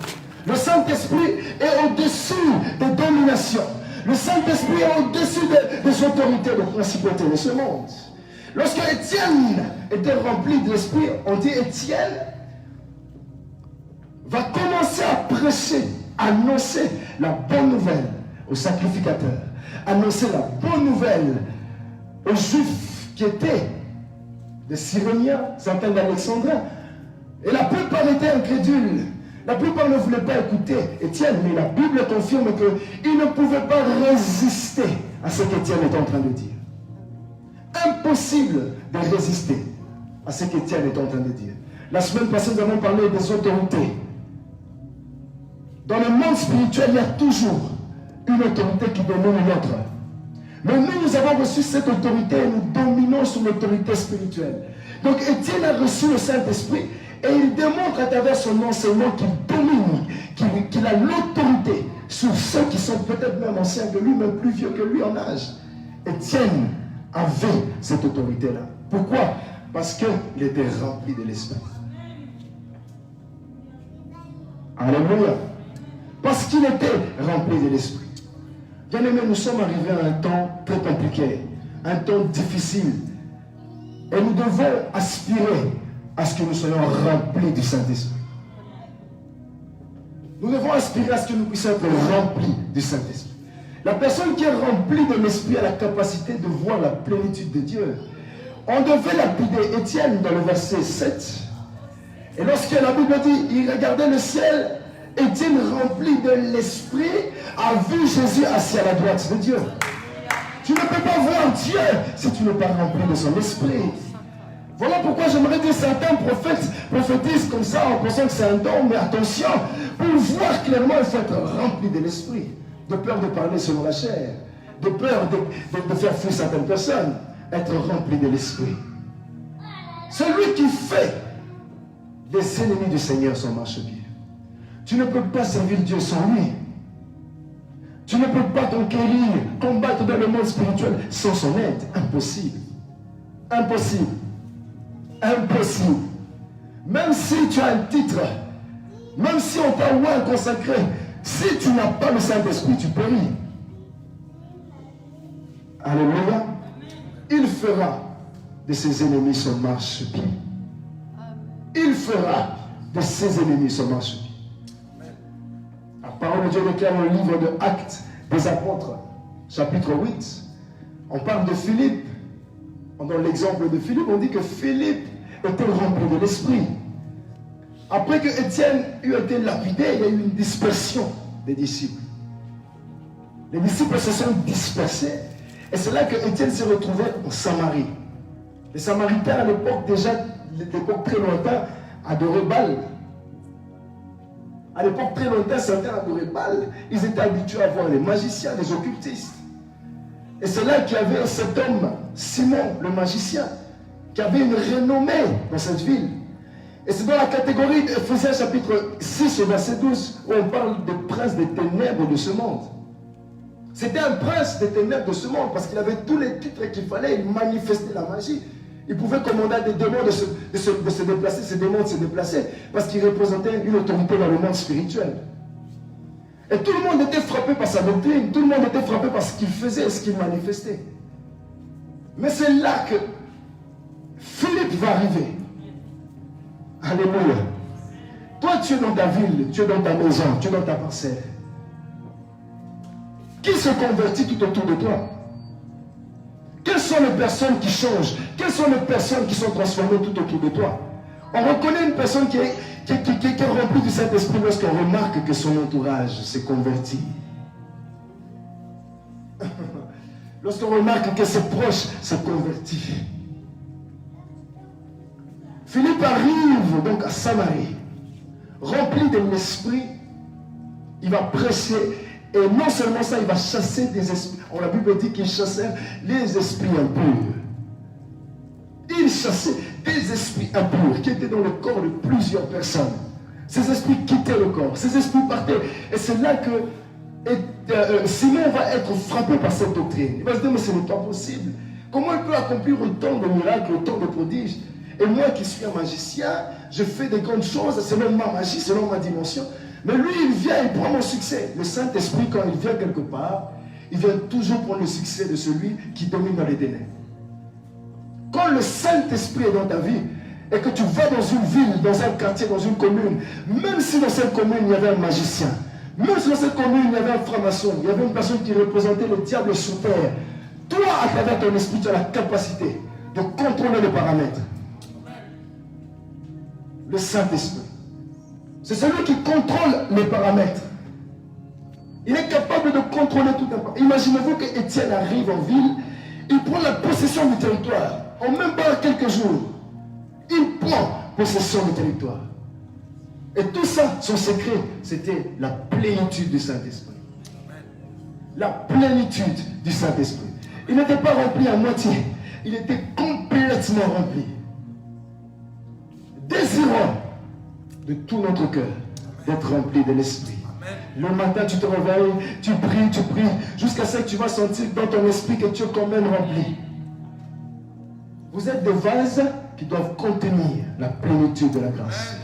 Le Saint-Esprit est au-dessus des dominations. Le Saint-Esprit est au-dessus des autorités, des principautés de ce monde. Lorsque Étienne était rempli de l'Esprit, on dit Étienne va commencer à prêcher, annoncer la bonne nouvelle aux sacrificateurs, annoncer la bonne nouvelle aux Juifs qui étaient des Cyréniens, certains d'Alexandrin. Et la plupart étaient incrédules. La plupart ne voulaient pas écouter Étienne, mais la Bible confirme qu'ils ne pouvaient pas résister à ce qu'Étienne était en train de dire. Impossible de résister à ce qu'Étienne est en train de dire. La semaine passée, nous avons parlé des autorités. Dans le monde spirituel, il y a toujours une autorité qui domine une autre. Mais nous avons reçu cette autorité et nous dominons sur l'autorité spirituelle. Donc Étienne a reçu le Saint-Esprit et il démontre à travers son enseignement qu'il domine, qu'il a l'autorité sur ceux qui sont peut-être même anciens que lui, même plus vieux que lui en âge. Étienne avait cette autorité-là. Pourquoi? Parce qu'il était rempli de l'Esprit. Alléluia. Parce qu'il était rempli de l'Esprit. Bien aimé, nous sommes arrivés à un temps très compliqué, un temps difficile. Et nous devons aspirer à ce que nous soyons remplis du Saint-Esprit. Nous devons aspirer à ce que nous puissions être remplis du Saint-Esprit. La personne qui est remplie de l'Esprit a la capacité de voir la plénitude de Dieu. On devait lapider Étienne dans le verset 7. Et lorsque la Bible dit, il regardait le ciel, Étienne rempli de l'Esprit a vu Jésus assis à la droite de Dieu. Tu ne peux pas voir Dieu si tu n'es pas rempli de son Esprit. Voilà pourquoi j'aimerais dire certains prophètes prophétisent comme ça en pensant que c'est un don, mais attention, pour voir clairement, il faut être rempli de l'Esprit. De peur de parler selon la chair, de peur de faire fuir certaines personnes, être rempli de l'Esprit. Celui qui fait des ennemis du Seigneur son marchepied. Tu ne peux pas servir Dieu sans lui. Tu ne peux pas conquérir, combattre dans le monde spirituel sans son aide. Impossible. Impossible. Impossible. Même si tu as un titre, même si on t'a oué consacré, si tu n'as pas le Saint-Esprit, tu péris. Alléluia. Il fera de ses ennemis son marchepied. Il fera de ses ennemis son marchepied. La parole de Dieu déclare dans le livre de Actes des Apôtres, chapitre 8. On parle de Philippe. On donne l'exemple de Philippe. On dit que Philippe était rempli de l'Esprit. Après que Étienne eut été lapidé, il y a eu une dispersion des disciples. Les disciples se sont dispersés. Et c'est là que Étienne s'est retrouvé en Samarie. Les Samaritains, à l'époque déjà, l'époque très lointaine, adoraient Baal. À l'époque très lointaine, certains adoraient Baal. Ils étaient habitués à voir les magiciens, les occultistes. Et c'est là qu'il y avait cet homme, Simon, le magicien, qui avait une renommée dans cette ville. Et c'est dans la catégorie d'Éphésiens chapitre 6 au verset 12 où on parle de prince des ténèbres de ce monde. C'était un prince des ténèbres de ce monde parce qu'il avait tous les titres qu'il fallait, il manifestait la magie. Il pouvait commander à des démons de se déplacer, ces démons de se déplacer parce qu'il représentait une autorité dans le monde spirituel. Et tout le monde était frappé par sa doctrine, tout le monde était frappé par ce qu'il faisait et ce qu'il manifestait. Mais c'est là que Philippe va arriver. Alléluia. Toi, tu es dans ta ville, tu es dans ta maison, tu es dans ta parcelle. Qui se convertit tout autour de toi? Quelles sont les personnes qui changent? Quelles sont les personnes qui sont transformées tout autour de toi? On reconnaît une personne qui est remplie du Saint-Esprit lorsqu'on remarque que son entourage s'est converti. Lorsqu'on remarque que ses proches se convertissent. Philippe arrive donc à Samarie, rempli de l'Esprit. Il va prêcher. Et non seulement ça, il va chasser des esprits. La Bible dit qu'il chassait les esprits impurs. Il chassait des esprits impurs qui étaient dans le corps de plusieurs personnes. Ces esprits quittaient le corps, ces esprits partaient. Et c'est là que Simon va être frappé par cette doctrine. Il va se dire, mais ce n'est pas possible. Comment il peut accomplir autant de miracles, autant de prodiges? Et moi qui suis un magicien, je fais des grandes choses selon ma magie, selon ma dimension. Mais lui, il vient, il prend mon succès. Le Saint-Esprit, quand il vient quelque part, il vient toujours prendre le succès de celui qui domine dans les ténèbres. Quand le Saint-Esprit est dans ta vie, et que tu vas dans une ville, dans un quartier, dans une commune, même si dans cette commune, il y avait un magicien, même si dans cette commune, il y avait un franc-maçon, il y avait une personne qui représentait le diable sur terre, toi, à travers ton esprit, tu as la capacité de contrôler les paramètres. le Saint-Esprit. C'est celui qui contrôle les paramètres. Il est capable de contrôler tout un. Imaginez-vous que Étienne arrive en ville, il prend la possession du territoire. En même pas quelques jours, il prend possession du territoire. Et tout ça, son secret, c'était la plénitude du Saint-Esprit. La plénitude du Saint-Esprit. Il n'était pas rempli à moitié, il était complètement rempli. Désirant de tout notre cœur d'être rempli de l'Esprit. Le matin, tu te réveilles, tu pries, jusqu'à ce que tu vas sentir dans ton esprit que tu es quand même rempli. Vous êtes des vases qui doivent contenir la plénitude de la grâce.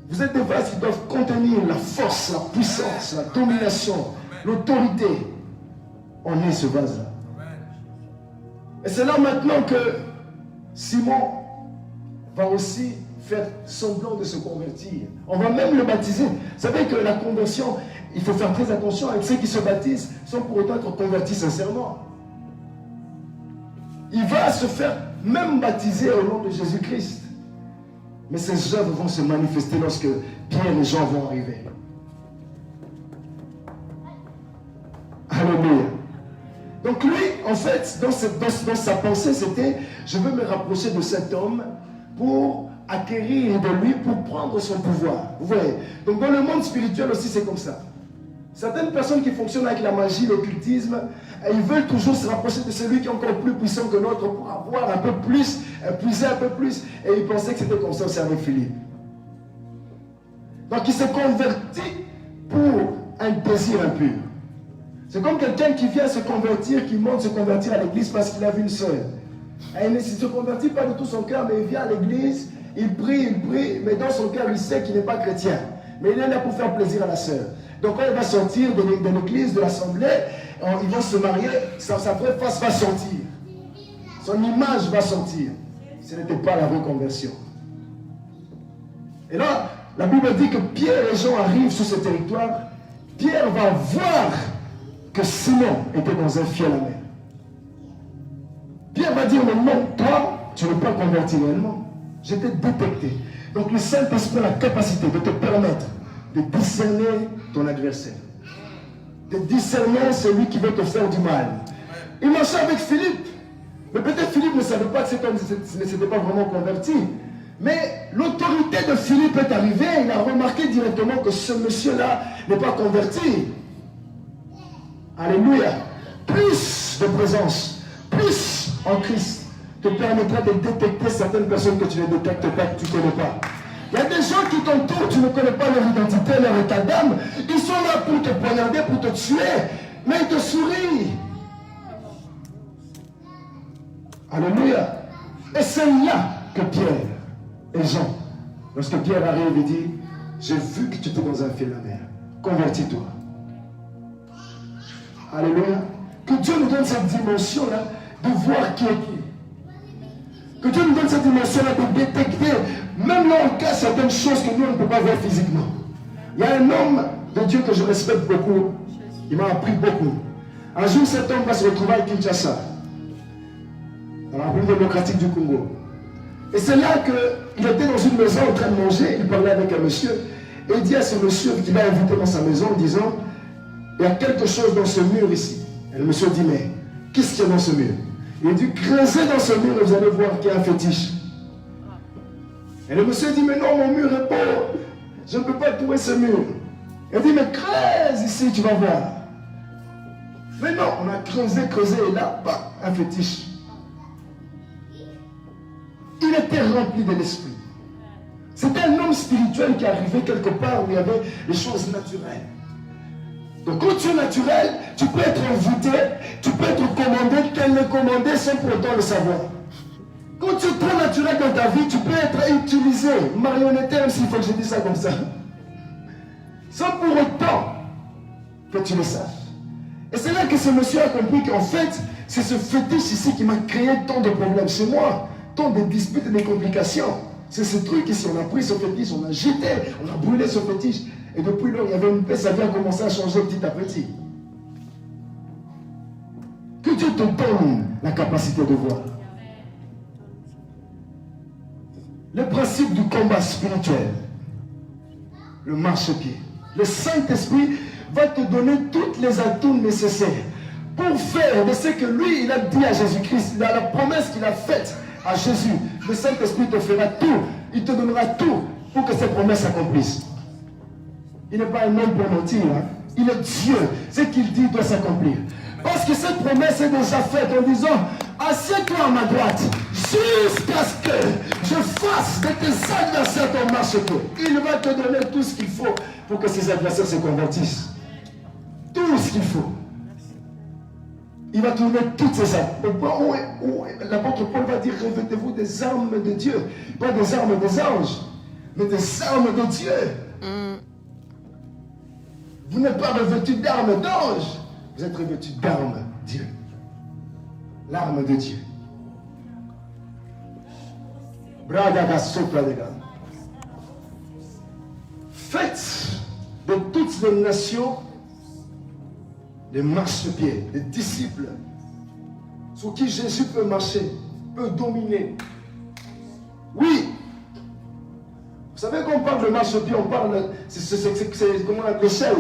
Vous êtes des vases qui doivent contenir la force, la puissance, la domination, l'autorité. On est ce vase-là. Et c'est là maintenant que Simon va aussi faire semblant de se convertir. On va même le baptiser. Vous savez que la conversion, il faut faire très attention avec ceux qui se baptisent sans pour autant être convertis sincèrement. Il va se faire même baptiser au nom de Jésus-Christ. Mais ces œuvres vont se manifester lorsque bien les gens vont arriver. Alléluia. Donc lui, en fait, dans sa pensée, c'était « Je veux me rapprocher de cet homme pour acquérir de lui, pour prendre son pouvoir. » Vous voyez? Donc dans le monde spirituel aussi, c'est comme ça. Certaines personnes qui fonctionnent avec la magie, l'occultisme, ils veulent toujours se rapprocher de celui qui est encore plus puissant que l'autre pour avoir un peu plus, puiser un peu plus. Et ils pensaient que c'était comme ça aussi avec Philippe. Donc il se convertit pour un désir impur. C'est comme quelqu'un qui vient se convertir, qui monte se convertir à l'église parce qu'il a vu une sœur. Et il ne se convertit pas de tout son cœur, mais il vient à l'église, il prie, mais dans son cœur, il sait qu'il n'est pas chrétien. Mais il est là pour faire plaisir à la sœur. Donc quand il va sortir de l'église, de l'assemblée, ils vont se marier, sa vraie face va sortir. Son image va sortir. Ce n'était pas la reconversion. Et là, la Bible dit que Pierre et Jean arrivent sur ce territoire. Pierre va voir que Simon était dans un fiel amer. Pierre va dire, mais non, toi, tu n'es pas converti réellement. Je t'ai détecté. Donc le Saint-Esprit a la capacité de te permettre de discerner ton adversaire. De discerner celui qui veut te faire du mal. Il marchait avec Philippe. Mais peut-être Philippe ne savait pas que cet homme ne s'était pas vraiment converti. Mais l'autorité de Philippe est arrivée. Il a remarqué directement que ce monsieur-là n'est pas converti. Alléluia. Plus de présence, plus en Christ, te permettra de détecter certaines personnes que tu ne détectes pas, que tu ne connais pas. Il y a des gens qui t'entourent, tu ne connais pas leur identité, leur état d'âme. Ils sont là pour te poignarder, pour te tuer, mais ils te sourient. Alléluia. Et c'est là que Pierre et Jean, lorsque Pierre arrive et dit, j'ai vu que tu étais dans un fiel amer, convertis-toi. Alléluia. Que Dieu nous donne cette dimension-là de voir qui est qui. Que Dieu nous donne cette dimension-là de détecter, même là on cache certaines choses que nous on ne peut pas voir physiquement. Il y a un homme de Dieu que je respecte beaucoup. Il m'a appris beaucoup. Un jour cet homme va se retrouver à Kinshasa, dans la République démocratique du Congo. Et c'est là qu'il était dans une maison en train de manger, il parlait avec un monsieur, et il dit à ce monsieur qu'il l'a invité dans sa maison en disant, il y a quelque chose dans ce mur ici. Et le monsieur dit, mais qu'est-ce qu'il y a dans ce mur? Il a dit, creusez dans ce mur et vous allez voir qu'il y a un fétiche. Et le monsieur dit, mais non, mon mur est beau, je ne peux pas trouver ce mur. Il dit, mais creuse ici, tu vas voir. Mais non, on a creusé, et là, bah, un fétiche. Il était rempli de l'esprit. C'était un homme spirituel qui arrivait quelque part où il y avait les choses naturelles. Donc quand tu es naturel, tu peux être envoûté, tu peux être commandé, tel le commandé sans pour autant le savoir. Quand tu es trop naturel dans ta vie, tu peux être utilisé, marionnetté, même s'il faut que je dise ça comme ça. Sans pour autant que tu le saches. Et c'est là que ce monsieur a compris qu'en fait, c'est ce fétiche ici qui m'a créé tant de problèmes chez moi, tant de disputes et de complications. C'est ce truc ici, on a pris ce fétiche, on a jeté, on a brûlé ce fétiche. Et depuis lors, il y avait une paix, ça vient commencer à changer petit à petit. Que Dieu te donne la capacité de voir. le principe du combat spirituel, le marchepied. Le Saint-Esprit va te donner tous les atouts nécessaires pour faire de ce que lui, il a dit à Jésus-Christ, la promesse qu'il a faite à Jésus. Le Saint-Esprit te fera tout, il te donnera tout pour que cette promesse s'accomplisse. Il n'est pas un homme pour mentir, hein? Il est Dieu. Ce qu'il dit doit s'accomplir. Parce que cette promesse est déjà faite en disant, assieds-toi à ma droite jusqu'à ce que je fasse de tes adversaires ton marchepied. Il va te donner tout ce qu'il faut pour que ses adversaires se convertissent. Tout ce qu'il faut. Il va te donner toutes ces armes. L'apôtre Paul va dire, revêtez-vous des armes de Dieu. Pas des armes des anges, mais des armes de Dieu. Vous n'êtes pas revêtu d'armes d'ange, vous êtes revêtu d'armes de Dieu. L'arme de Dieu. Faites de toutes les nations des marchepieds, des disciples, sur qui Jésus peut marcher, peut dominer. Oui. Vous savez, quand on parle de marchepied, on parle, c'est comment on appelle l'échelle.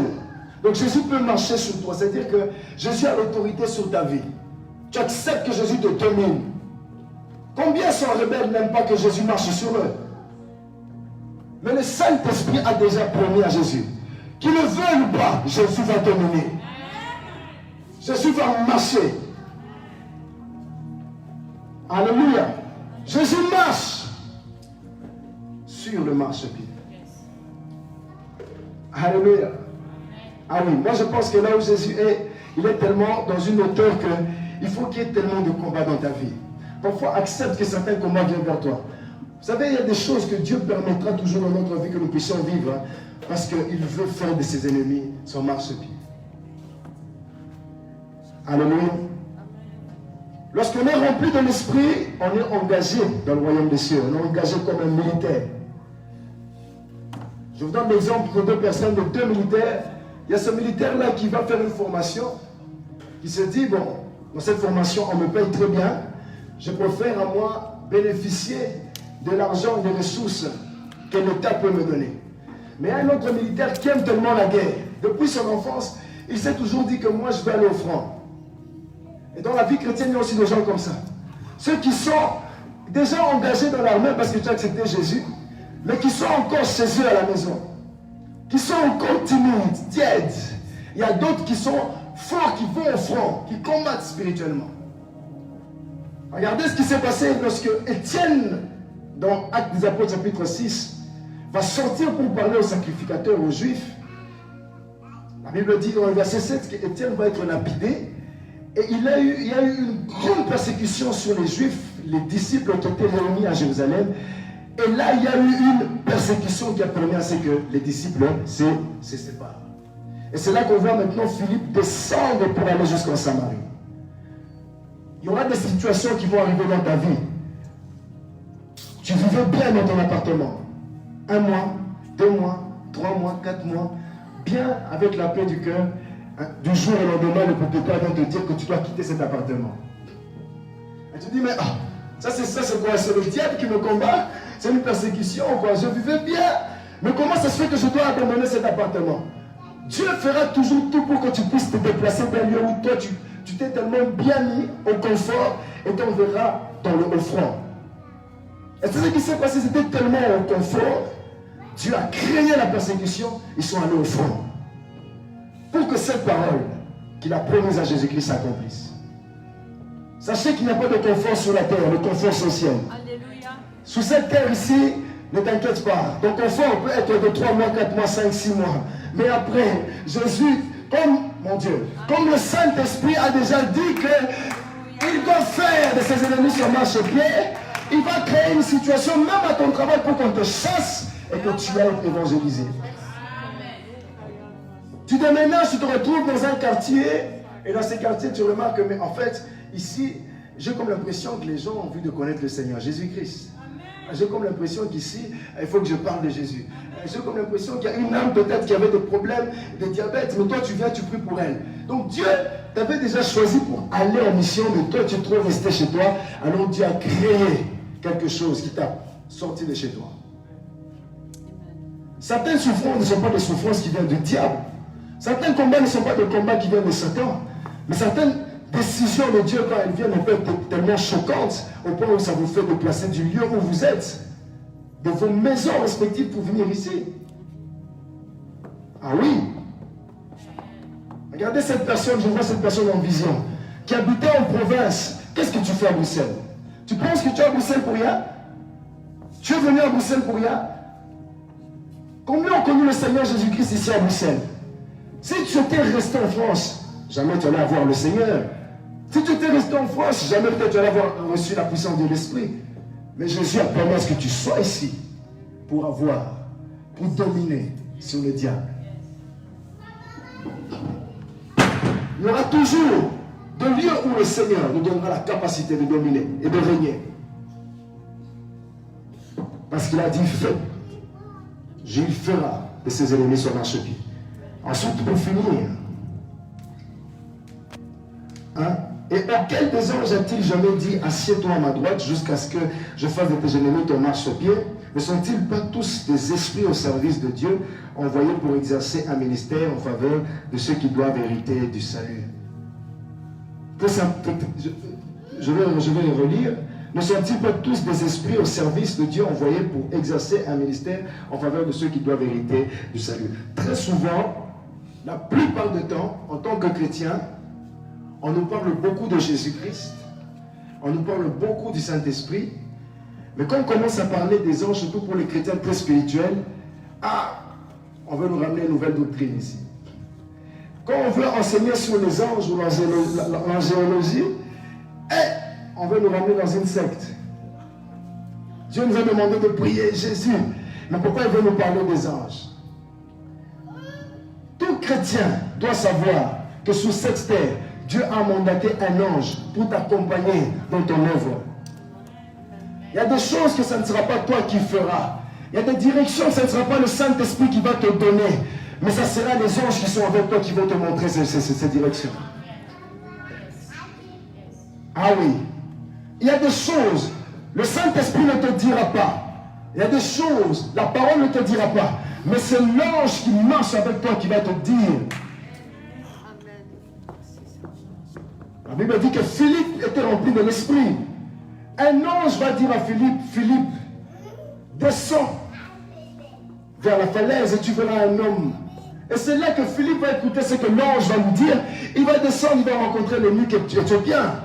Donc Jésus peut marcher sur toi, c'est-à-dire que Jésus a l'autorité sur ta vie. Tu acceptes que Jésus te domine. Combien sont rebelles n'aiment pas que Jésus marche sur eux? Mais le Saint-Esprit a déjà promis à Jésus qu'il ne veut ou pas, Jésus va dominer. Jésus va marcher. Alléluia. Jésus marche sur le marchepied. Alléluia. Ah oui, moi je pense que là où Jésus est, il est tellement dans une hauteur qu'il faut qu'il y ait tellement de combats dans ta vie. Parfois, accepte que certains combats viennent vers toi. Vous savez, il y a des choses que Dieu permettra toujours dans notre vie que nous puissions vivre, hein, parce qu'il veut faire de ses ennemis son marchepied. Alléluia. Lorsqu'on est rempli de l'esprit, on est engagé dans le royaume des cieux. On est engagé comme un militaire. Je vous donne l'exemple de deux personnes, de deux militaires. Il y a ce militaire-là qui va faire une formation, qui se dit, bon, dans cette formation, on me paye très bien. Je préfère à moi bénéficier de l'argent et des ressources que l'État peut me donner. Mais un autre militaire qui aime tellement la guerre, depuis son enfance, il s'est toujours dit que moi, je vais aller au front. Et dans la vie chrétienne, il y a aussi des gens comme ça. Ceux qui sont déjà engagés dans l'armée parce que tu as accepté Jésus, mais qui sont encore chez eux à la maison. Qui sont encore timides, tièdes. Il y a d'autres qui sont forts, qui vont au front, qui combattent spirituellement. Regardez ce qui s'est passé lorsque Étienne, dans Actes des Apôtres chapitre 6, va sortir pour parler aux sacrificateurs, aux Juifs. La Bible dit dans le verset 7 qu'Étienne va être lapidé. Et il y a eu une grande persécution sur les Juifs, les disciples qui étaient réunis à Jérusalem. Et là, il y a eu une persécution qui a permis à ce que les disciples se séparent. Et c'est là qu'on voit maintenant Philippe descendre pour aller jusqu'en Samarie. Il y aura des situations qui vont arriver dans ta vie. Tu vivais bien dans ton appartement. 1 mois, 2 mois, 3 mois, 4 mois. Bien avec la paix du cœur. Du jour au lendemain, le propriétaire vient te dire que tu dois quitter cet appartement. Et tu dis, mais ça c'est quoi? C'est le diable qui me combat? C'est une persécution ou quoi? Je vivais bien. Mais comment ça se fait que je dois abandonner cet appartement? Dieu fera toujours tout pour que tu puisses te déplacer d'un lieu où toi tu t'es tellement bien mis au confort et t'enverras dans le haut front. Et c'est ce qui s'est passé, c'était tellement au confort. Dieu a créé la persécution, ils sont allés au front. Pour que cette parole qu'il a promise à Jésus-Christ s'accomplisse. Sachez qu'il n'y a pas de confort sur la terre, le confort c'est au ciel. Alléluia. Sous cette terre ici, ne t'inquiète pas. Ton confort peut être de 3 mois, 4 mois, 5, 6 mois. Mais après, Jésus, mon Dieu, comme le Saint-Esprit a déjà dit qu'il doit faire de ses ennemis son marchepied, il va créer une situation, même à ton travail, pour qu'on te chasse et que tu ailles évangéliser. Tu déménages, tu te retrouves dans un quartier, et dans ces quartiers, tu remarques que, mais en fait, ici, j'ai comme l'impression que les gens ont envie de connaître le Seigneur Jésus-Christ. J'ai comme l'impression qu'ici, il faut que je parle de Jésus. J'ai comme l'impression qu'il y a une âme peut-être qui avait des problèmes de diabète, mais toi tu viens, tu pries pour elle. Donc Dieu t'avait déjà choisi pour aller en mission, mais toi tu te trouves resté chez toi. Alors Dieu a créé quelque chose qui t'a sortir de chez toi. Certaines souffrances ne sont pas des souffrances qui viennent du diable. Certains combats ne sont pas des combats qui viennent de Satan. Mais certaines décisions de Dieu, quand elles viennent, peuvent être tellement choquantes au point où ça vous fait déplacer du lieu où vous êtes, de vos maisons respectives pour venir ici. Ah oui. Regardez cette personne, je vois cette personne en vision, qui habitait en province. Qu'est-ce que tu fais à Bruxelles? Tu penses que tu es à Bruxelles pour rien? Tu es venu à Bruxelles pour rien? Combien ont connu le Seigneur Jésus-Christ ici à Bruxelles? Si tu étais resté en France, jamais tu allais avoir le Seigneur. Si tu étais resté en France, jamais peut-être tu allais avoir reçu la puissance de l'Esprit. Mais Jésus a permis à ce que tu sois ici pour dominer sur le diable. Il y aura toujours de lieux où le Seigneur nous donnera la capacité de dominer et de régner. Parce qu'il a dit, fais. Il fera de ses ennemis son marchepied. Ensuite, pour finir, et auquel des anges a-t-il jamais dit, assieds-toi à ma droite jusqu'à ce que je fasse de tes ennemis ton marchepied? Ne sont-ils pas tous des esprits au service de Dieu, envoyés pour exercer un ministère en faveur de ceux qui doivent hériter du salut? Je vais relire. Ne sont-ils pas tous des esprits au service de Dieu, envoyés pour exercer un ministère en faveur de ceux qui doivent hériter du salut? Très souvent, la plupart du temps, en tant que chrétiens, on nous parle beaucoup de Jésus-Christ, on nous parle beaucoup du Saint-Esprit, mais quand on commence à parler des anges, surtout pour les chrétiens très spirituels, on veut nous ramener une nouvelle doctrine ici. Quand on veut enseigner sur les anges ou l'angéologie, on veut nous ramener dans une secte. Dieu nous a demandé de prier Jésus, mais pourquoi il veut nous parler des anges? Tout chrétien doit savoir que sur cette terre, Dieu a mandaté un ange pour t'accompagner dans ton œuvre. Il y a des choses que ça ne sera pas toi qui feras. Il y a des directions que ce ne sera pas le Saint-Esprit qui va te donner. Mais ça sera les anges qui sont avec toi qui vont te montrer ces directions. Ah oui. Il y a des choses, le Saint-Esprit ne te dira pas. Il y a des choses, la parole ne te dira pas. Mais c'est l'ange qui marche avec toi qui va te dire. La Bible dit que Philippe était rempli de l'Esprit. Un ange va dire à Philippe, Philippe, descends vers la falaise et tu verras un homme. Et c'est là que Philippe va écouter ce que l'ange va lui dire. Il va descendre, il va rencontrer l'eunuque éthiopien.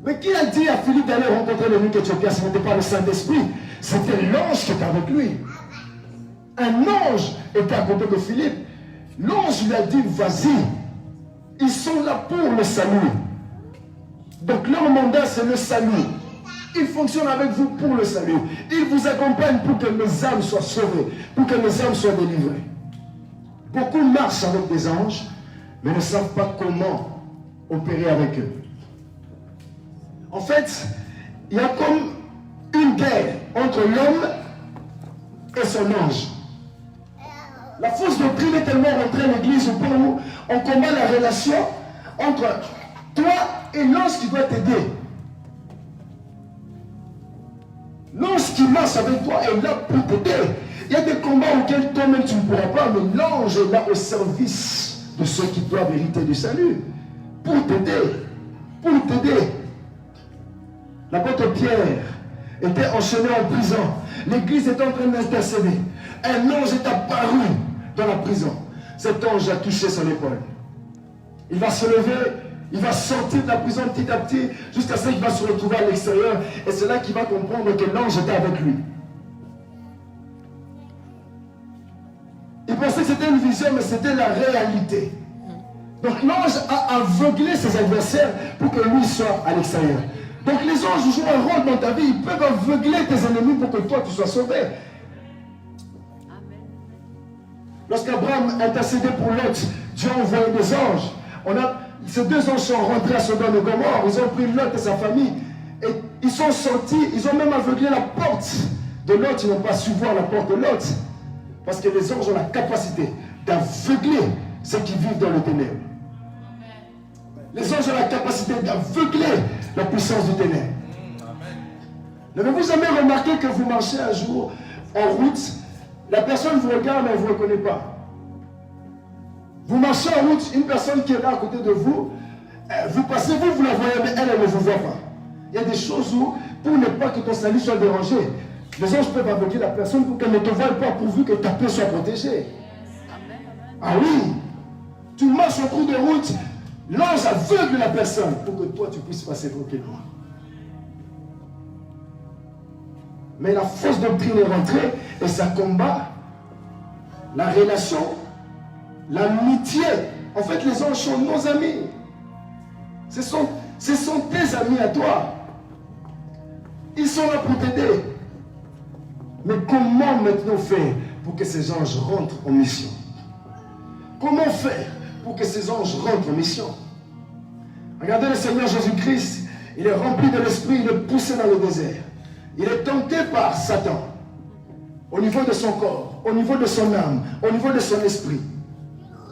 Mais qui a dit à Philippe d'aller rencontrer l'eunuque éthiopien? Ce n'était pas le Saint-Esprit, c'était l'ange qui était avec lui. Un ange était à côté de Philippe. L'ange lui a dit, vas-y. Ils sont là pour le salut. Donc leur mandat, c'est le salut. Ils fonctionnent avec vous pour le salut. Ils vous accompagnent pour que les âmes soient sauvées, pour que les âmes soient délivrées. Beaucoup marchent avec des anges, mais ne savent pas comment opérer avec eux. En fait, il y a comme une guerre entre l'homme et son ange. La fausse doctrine est tellement rentrée à l'église au point où on combat la relation entre toi et l'ange qui doit t'aider. L'ange qui marche avec toi est là pour t'aider. Il y a des combats auxquels toi-même tu ne pourras pas, mais l'ange est là au service de ceux qui doivent hériter du salut. Pour t'aider. Pour t'aider. L'apôtre Pierre était enchaîné en prison. L'église était en train d'intercéder. Un ange est apparu dans la prison. Cet ange a touché son épaule. Il va se lever, il va sortir de la prison petit à petit, jusqu'à ce qu'il va se retrouver à l'extérieur. Et c'est là qu'il va comprendre que l'ange était avec lui. Il pensait que c'était une vision, mais c'était la réalité. Donc l'ange a aveuglé ses adversaires pour que lui soit à l'extérieur. Donc les anges jouent un rôle dans ta vie. Ils peuvent aveugler tes ennemis pour que toi tu sois sauvé. Lorsqu'Abraham intercédait pour Lot, Dieu a envoyé des anges. Ces deux anges sont rentrés à Sodome et Gomorrhe. Ils ont pris Lot et sa famille. Et ils sont sortis. Ils ont même aveuglé la porte de Lot. Ils n'ont pas su voir la porte de Lot. Parce que les anges ont la capacité d'aveugler ceux qui vivent dans le ténèbre. Les anges ont la capacité d'aveugler la puissance du ténèbre. N'avez-vous jamais remarqué que vous marchez un jour en route, la personne vous regarde mais elle ne vous reconnaît pas? Vous marchez en route, une personne qui est là à côté de vous, vous passez, vous la voyez, mais elle ne vous voit pas. Il y a des choses où, pour ne pas que ton salut soit dérangé, les anges peuvent bloquer la personne pour qu'elle ne te voie pas, pourvu que ta paix soit protégée. Ah oui, tu marches en cours de route, l'ange aveugle la personne pour que toi tu puisses passer tranquillement. Mais la fausse doctrine est rentrée et ça combat la relation, l'amitié. En fait, les anges sont nos amis. Ce sont tes amis à toi. Ils sont là pour t'aider. Mais comment maintenant faire pour que ces anges rentrent en mission? Comment faire pour que ces anges rentrent en mission? Regardez le Seigneur Jésus-Christ, il est rempli de l'esprit, il est poussé dans le désert. Il est tenté par Satan, au niveau de son corps, au niveau de son âme, au niveau de son esprit.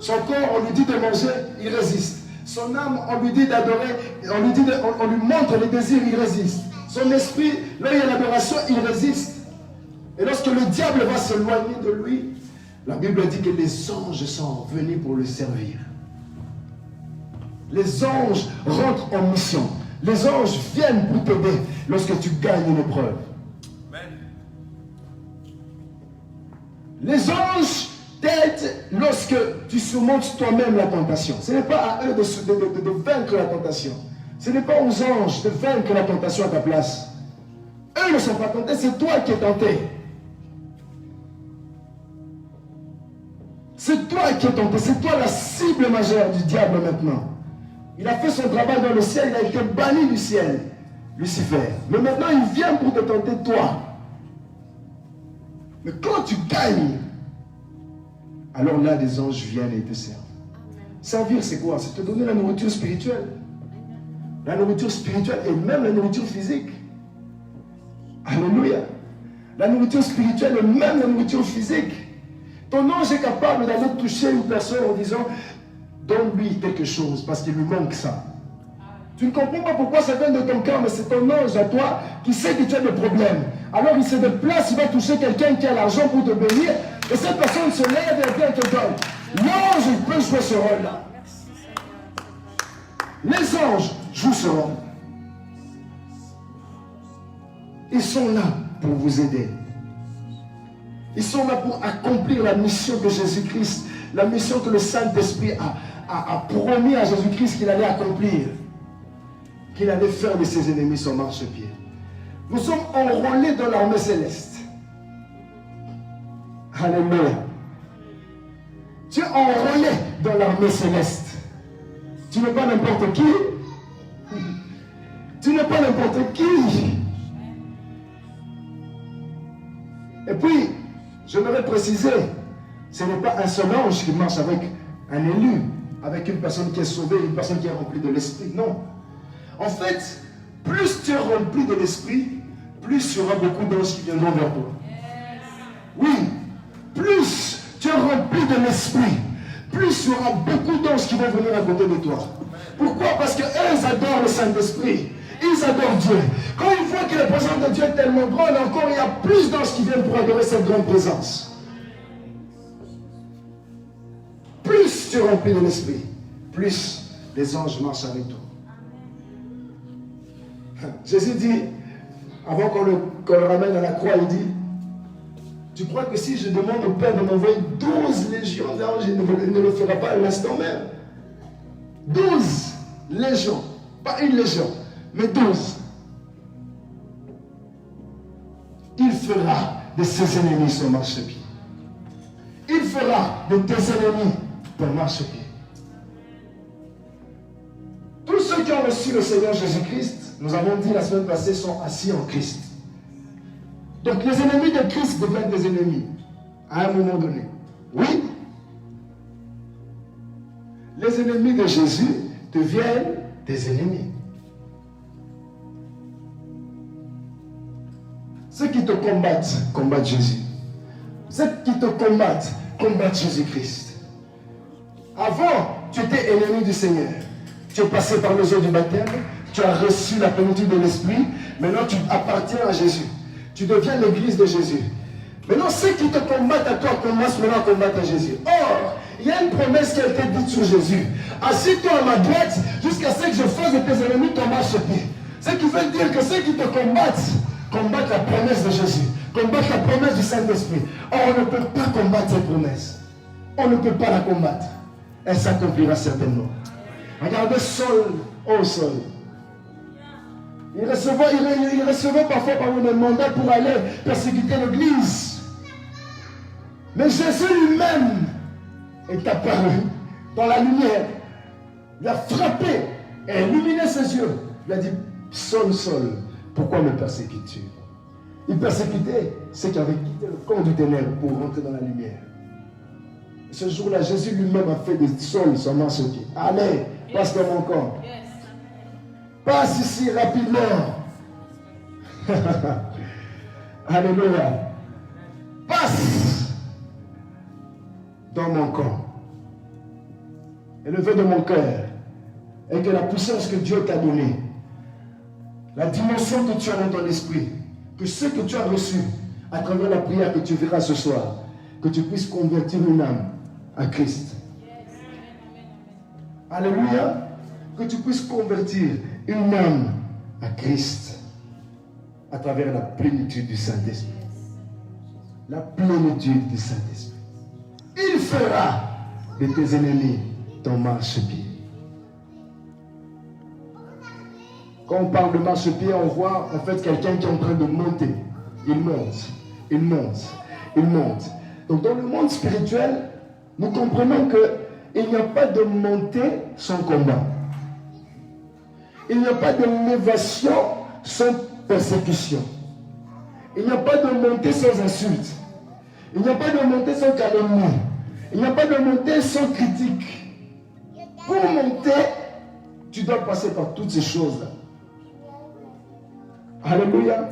Son corps, on lui dit de manger, il résiste. Son âme, on lui dit d'adorer, on lui montre les désirs, il résiste. Son esprit, là il y a l'adoration, il résiste. Et lorsque le diable va s'éloigner de lui, la Bible dit que les anges sont venus pour le servir. Les anges rentrent en mission. Les anges viennent pour t'aider lorsque tu gagnes une épreuve. Les anges t'aident lorsque tu surmontes toi-même la tentation. Ce n'est pas à eux de vaincre la tentation. Ce n'est pas aux anges de vaincre la tentation à ta place. Eux ne sont pas tentés, c'est toi qui es tenté. C'est toi qui es tenté, c'est toi la cible majeure du diable maintenant. Il a fait son travail dans le ciel, il a été banni du ciel, Lucifer. Mais maintenant il vient pour te tenter toi. Mais quand tu gagnes, alors là des anges viennent et te servent. Servir c'est quoi? C'est te donner la nourriture spirituelle. La nourriture spirituelle et même la nourriture physique. Alléluia. La nourriture spirituelle et même la nourriture physique. Ton ange est capable d'aller toucher une personne en disant donne-lui quelque chose parce qu'il lui manque ça. Tu ne comprends pas pourquoi ça vient de ton cœur, mais c'est ton ange à toi qui sait que tu as des problèmes. Alors il se déplace, il va toucher quelqu'un qui a l'argent pour te bénir et cette personne se lève et vient te donne. L'ange peut jouer ce rôle-là. Les anges jouent ce rôle. Ils sont là pour vous aider. Ils sont là pour accomplir la mission de Jésus-Christ, la mission que le Saint-Esprit a promis à Jésus-Christ qu'il allait accomplir, qu'il allait faire de ses ennemis son marchepied. Nous sommes enrôlés dans l'armée céleste. Alléluia. Tu es enrôlé dans l'armée céleste. Tu n'es pas n'importe qui. Tu n'es pas n'importe qui. Et puis, je voudrais préciser, ce n'est pas un seul ange qui marche avec un élu, avec une personne qui est sauvée, une personne qui est remplie de l'esprit. Non. En fait, plus tu es rempli de l'esprit, plus il y aura beaucoup d'anges qui viendront vers toi. Oui, plus tu es rempli de l'esprit, plus il y aura beaucoup d'anges qui vont venir à côté de toi. Pourquoi? Parce qu'eux, ils adorent le Saint-Esprit. Ils adorent Dieu. Quand ils voient que la présence de Dieu est tellement grande, encore il y a plus d'anges qui viennent pour adorer cette grande présence. Plus tu es rempli de l'esprit, plus les anges marchent avec toi. Jésus dit, avant qu'on le ramène à la croix, il dit, tu crois que si je demande au Père de m'envoyer 12 légions d'anges, il ne le fera pas à l'instant même? 12 légions, pas une légion, mais 12. Il fera de ses ennemis son marchepied. Il fera de tes ennemis ton marchepied. Tous ceux qui ont reçu le Seigneur Jésus-Christ, nous avons dit la semaine passée, sont assis en Christ. Donc les ennemis de Christ deviennent des ennemis à un moment donné. Oui. Les ennemis de Jésus deviennent des ennemis. Ceux qui te combattent, combattent Jésus. Ceux qui te combattent, combattent Jésus-Christ. Avant, tu étais ennemi du Seigneur. Tu es passé par les eaux du baptême, Tu as reçu la plénitude de l'Esprit. Maintenant, tu appartiens à Jésus. Tu deviens l'église de Jésus. Maintenant, ceux qui te combattent à toi commencent maintenant à combattre à Jésus. Or, il y a une promesse qui a été dite sur Jésus. Assis-toi à ma droite jusqu'à ce que je fasse de tes ennemis ton marchepied. Ce qui veut dire que ceux qui te combattent la promesse de Jésus, combattent la promesse du Saint-Esprit. Or, on ne peut pas combattre cette promesse. On ne peut pas la combattre. Elle s'accomplira certainement. Regardez Saul, oh Saul. Il recevait parfois par des mandats pour aller persécuter l'église. Mais Jésus lui-même est apparu dans la lumière. Il a frappé et illuminé ses yeux. Il a dit, Saul, Saul, pourquoi me persécutes-tu? Il persécutait ceux qui avaient quitté le camp du ténèbre pour rentrer dans la lumière. Et ce jour-là, Jésus lui-même a fait de Saul son marchepied. Allez, passe dans mon camp. Passe ici rapidement. Alléluia. Passe dans mon camp. Et le vœu de mon cœur est que la puissance que Dieu t'a donnée, la dimension que tu as dans ton esprit, que ce que tu as reçu à travers la prière que tu verras ce soir, que tu puisses convertir une âme à Christ. Alléluia. Que tu puisses convertir une âme à Christ à travers la plénitude du Saint-Esprit. La plénitude du Saint-Esprit. Il fera de tes ennemis ton marchepied. Quand on parle de marchepied, on voit en fait quelqu'un qui est en train de monter. Il monte, il monte, il monte. Donc dans le monde spirituel, nous comprenons qu'il n'y a pas de montée sans combat. Il n'y a pas d'élévation sans persécution. Il n'y a pas de montée sans insulte. Il n'y a pas de montée sans calomnie. Il n'y a pas de montée sans critique. Pour monter, tu dois passer par toutes ces choses-là. Alléluia.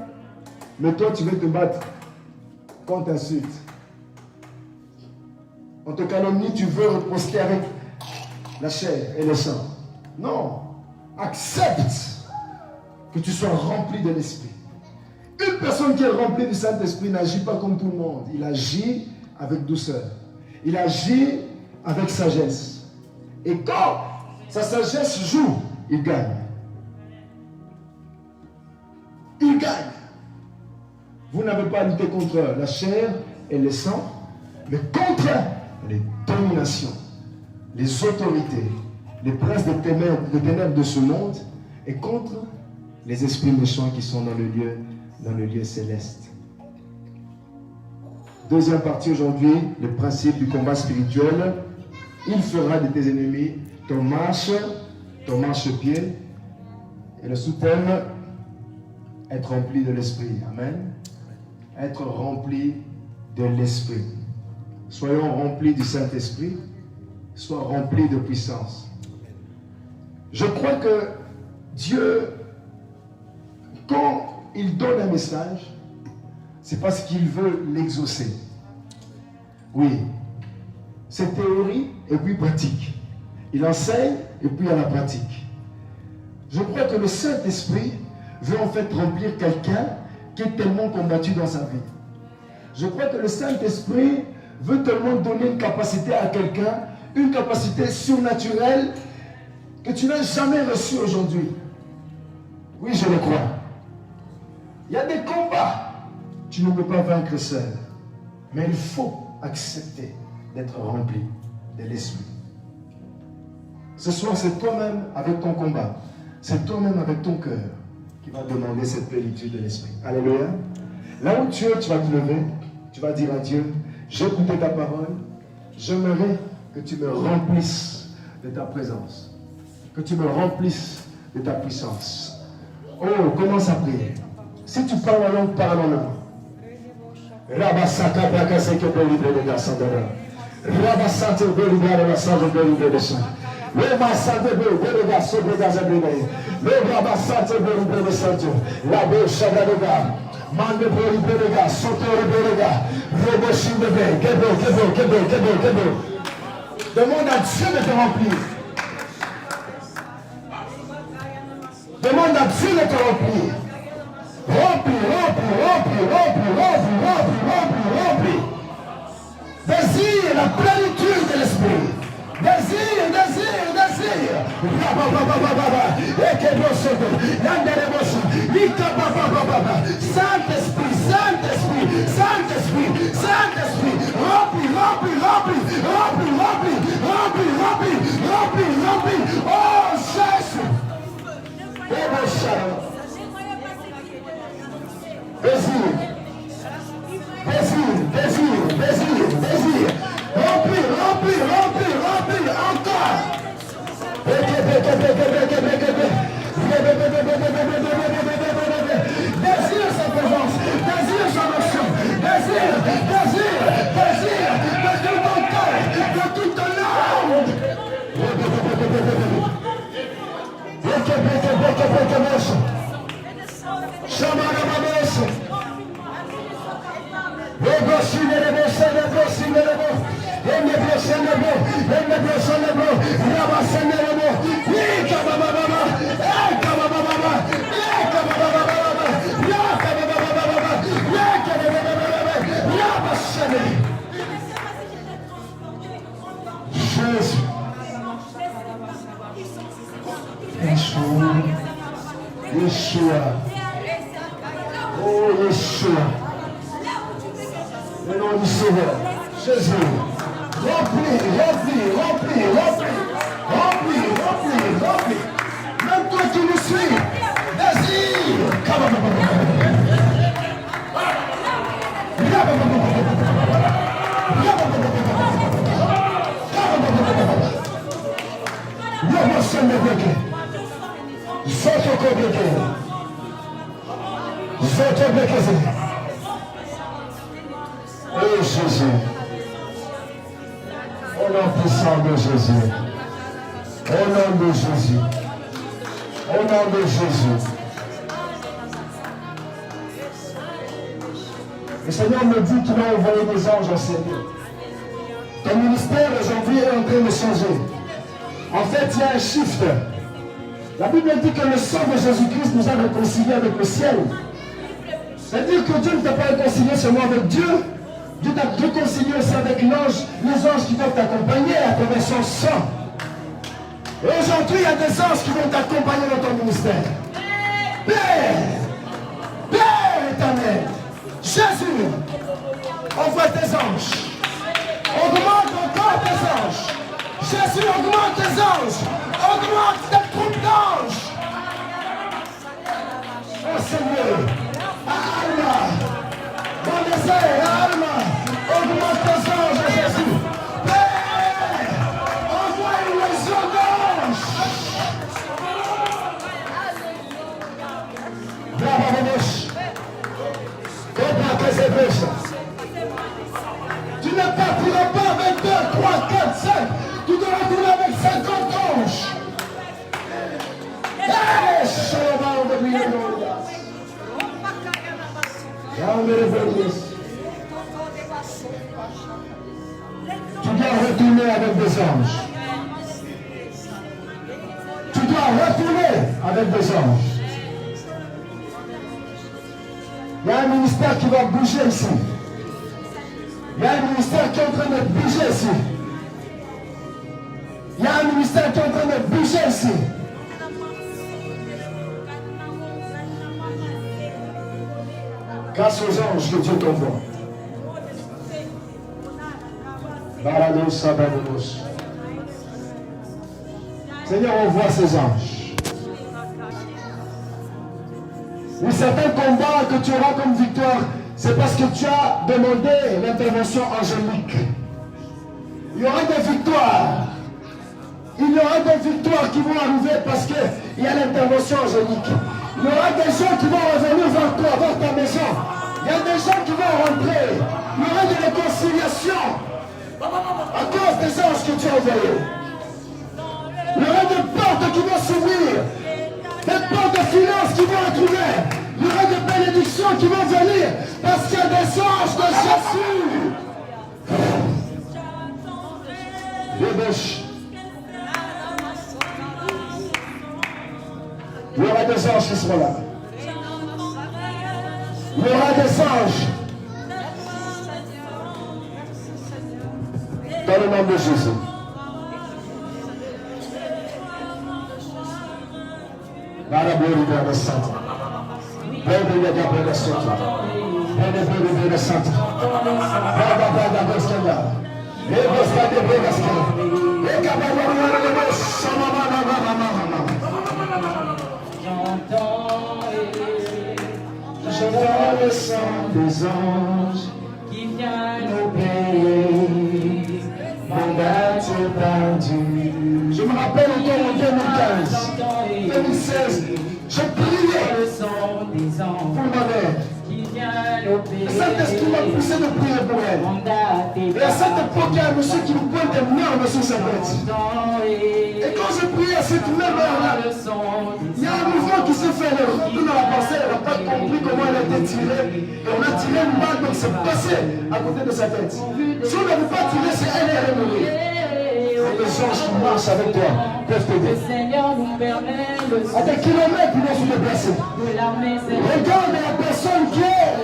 Mais toi, tu veux te battre quand on t'insulte. On te calomnie, tu veux riposter avec la chair et le sang. Non. Accepte que tu sois rempli de l'Esprit. Une personne qui est remplie du Saint-Esprit n'agit pas comme tout le monde. Il agit avec douceur. Il agit avec sagesse. Et quand sa sagesse joue, il gagne. Il gagne. Vous n'avez pas à lutter contre la chair et le sang, mais contre les dominations, les autorités, les princes des ténèbres de ce monde et contre les esprits méchants qui sont dans le lieu céleste. Deuxième partie aujourd'hui, le principe du combat spirituel. Il fera de tes ennemis ton marchepied. Et le sous-thème, être rempli de l'esprit. Amen. Être rempli de l'esprit. Soyons remplis du Saint-Esprit. Sois remplis de puissance. Je crois que Dieu, quand il donne un message, c'est parce qu'il veut l'exaucer. Oui, c'est théorie et puis pratique. Il enseigne et puis il y a la pratique. Je crois que le Saint-Esprit veut en fait remplir quelqu'un qui est tellement combattu dans sa vie. Je crois que le Saint-Esprit veut tellement donner une capacité à quelqu'un, une capacité surnaturelle que tu n'as jamais reçue aujourd'hui. Oui, je le crois. Il y a des combats, tu ne peux pas vaincre seul. Mais il faut accepter d'être rempli de l'Esprit. Ce soir, c'est toi-même avec ton combat. C'est toi-même avec ton cœur qui va demander cette plénitude de l'Esprit. Alléluia. Là où tu es, tu vas te lever. Tu vas dire à Dieu, j'ai écouté ta parole. J'aimerais que tu me remplisses de ta présence. Que tu me remplisses de ta puissance. Oh, commence à prier. Si tu parles en langue, parle en langue. Rabasaka Bakaseke Belibé de la Sandara. Rabasante Belibé de la Sandra Belibé de Sang. Le Massante Belibé de la Sobre Gazabine. Le Rabasante Belibé de Santo. La Becha Gadoga. Mande Belibé de la Soto Rebega. Robochim de Bé. Kebo. Demande à Dieu de te remplir. Demande à Dieu de te remplir. Remplis, remplis, remplis, remplis, remplis, remplis, remplis, remplis. Désire la plénitude de l'esprit. Désire, désire, désire. Saint-Esprit, Saint-Esprit, Saint-Esprit, Saint-Esprit. Remplis, remplis, remplis, remplis, remplis, remplis, remplis, remplis, remplis. Oh Jésus. Désir, désir, désir, désir, désir. Remplis, remplis, remplis, remplis, encore. Désire sa présence, désire son action, désire, désire, désire, de tout ton cœur, de toute ton âme. Yeshua. Oh Yeshua. Le nom du Sauveur. Jésus. Remplis, remplis, remplis, remplis. Remplis, remplis, remplis. Même toi qui me suis. Désir. Oh Jésus, au nom puissant de Jésus, au nom de Jésus, au nom de Jésus. Le Seigneur me dit qu'il a envoyé des anges en Seigneur. Ton ministère aujourd'hui est en train de changer. En fait, il y a un shift. La Bible dit que le sang de Jésus-Christ nous a réconciliés avec le ciel. C'est-à-dire que Dieu ne t'a pas réconcilié seulement avec Dieu. Dieu t'a réconcilié aussi avec l'ange, les anges qui vont t'accompagner à travers son sang. Et aujourd'hui, il y a des anges qui vont t'accompagner dans ton ministère. Père, Père éternel, Jésus, envoie tes anges. Augmente encore tes anges. Jésus, augmente tes anges. Augmente tes troupes d'anges. Oh Seigneur, Alma, mon désert, Alma, augmente tes anges, Jésus. Père, envoie une légion d'anges. Bravo, Momoche. Comprends tes épées. Tu ne partiras pas avec 2, 3, 4, 5. Tu te retrouves avec 50 anges. Tu dois retourner avec des anges. Tu dois retourner avec des anges. Il y a un ministère qui va bouger ici. Il y a un ministère qui est en train de bouger ici. Il y a un ministère qui est en train de bouger ici. Grâce aux anges que Dieu t'envoie. Seigneur, envoie ces anges. Oui, certains combats que tu auras comme victoire, c'est parce que tu as demandé l'intervention angélique. Il y aura des victoires. Il y aura des victoires qui vont arriver parce qu'il y a l'intervention angélique. Il y aura des gens qui vont revenir vers toi, vers ta maison. Il y a des gens qui vont rentrer. Il y aura des réconciliations à cause des anges que tu as envoyés. Il y aura des portes qui vont s'ouvrir. Des portes de finances qui vont être ouvertes. Il y aura des bénédictions qui vont venir parce qu'il y a des anges de Jésus. Il y aura des anges qui seront là. Il y aura des anges. Dans le nom de Jésus. J'entends le son des anges qui viennent obéir. Mandat perdu. Je me rappelle encore en 2015, 2016, je priais pour ma mère. Le Saint-Esprit m'a poussé de prier pour elle. Et à cette époque, il y a un monsieur qui me pointe des normes sur sa tête. Et quand je priais à cette même heure-là, il y a un mouvement qui s'est fait. Elle est rentrée dans la pensée, elle n'a pas compris comment elle a été tirée. Et on a tiré une balle, donc c'est passé à côté de sa tête. Si on n'avait pas tiré, c'est elle qui allait mourir. Et les anges qui marchent avec toi peuvent t'aider. À des kilomètres, ils vont se déplacer. Regarde la personne qui est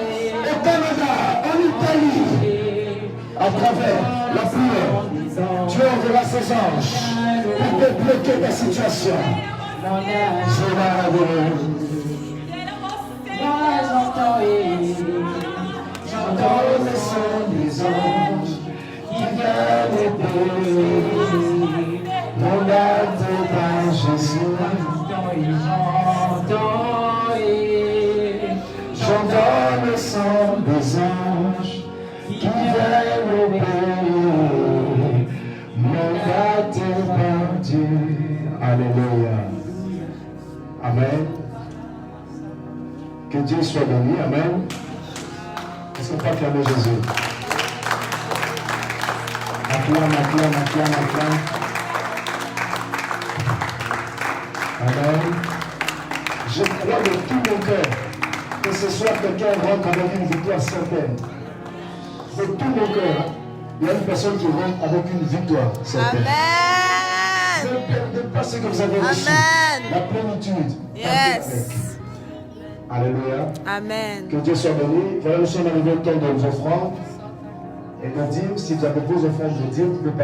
au Canada, en Italie, à travers la prière. Dieu enverra ses anges pour débloquer ta situation. Je vais adorer. J'entends le son des anges qui viennent obéir. Mon âme par Jésus. J'entends le son des anges qui viennent obéir. Mon âme par Dieu. Alléluia. Amen. Que Dieu soit béni. Amen. Est-ce qu'on peut acclamer Jésus? Acclame. Amen. Je crois de tout mon cœur que ce soit quelqu'un rentre avec une victoire certaine. De tout mon cœur, il y a une personne qui rentre avec une victoire certaine. Amen. Ne perdez pas ce que vous avez reçu. Amen. La plénitude. Yes. Alléluia. Amen. Que Dieu soit béni. Voilà, nous sommes arrivés au temps de vos offrandes. Et de dire, si vous avez vos offrandes, de dire, vous pouvez pas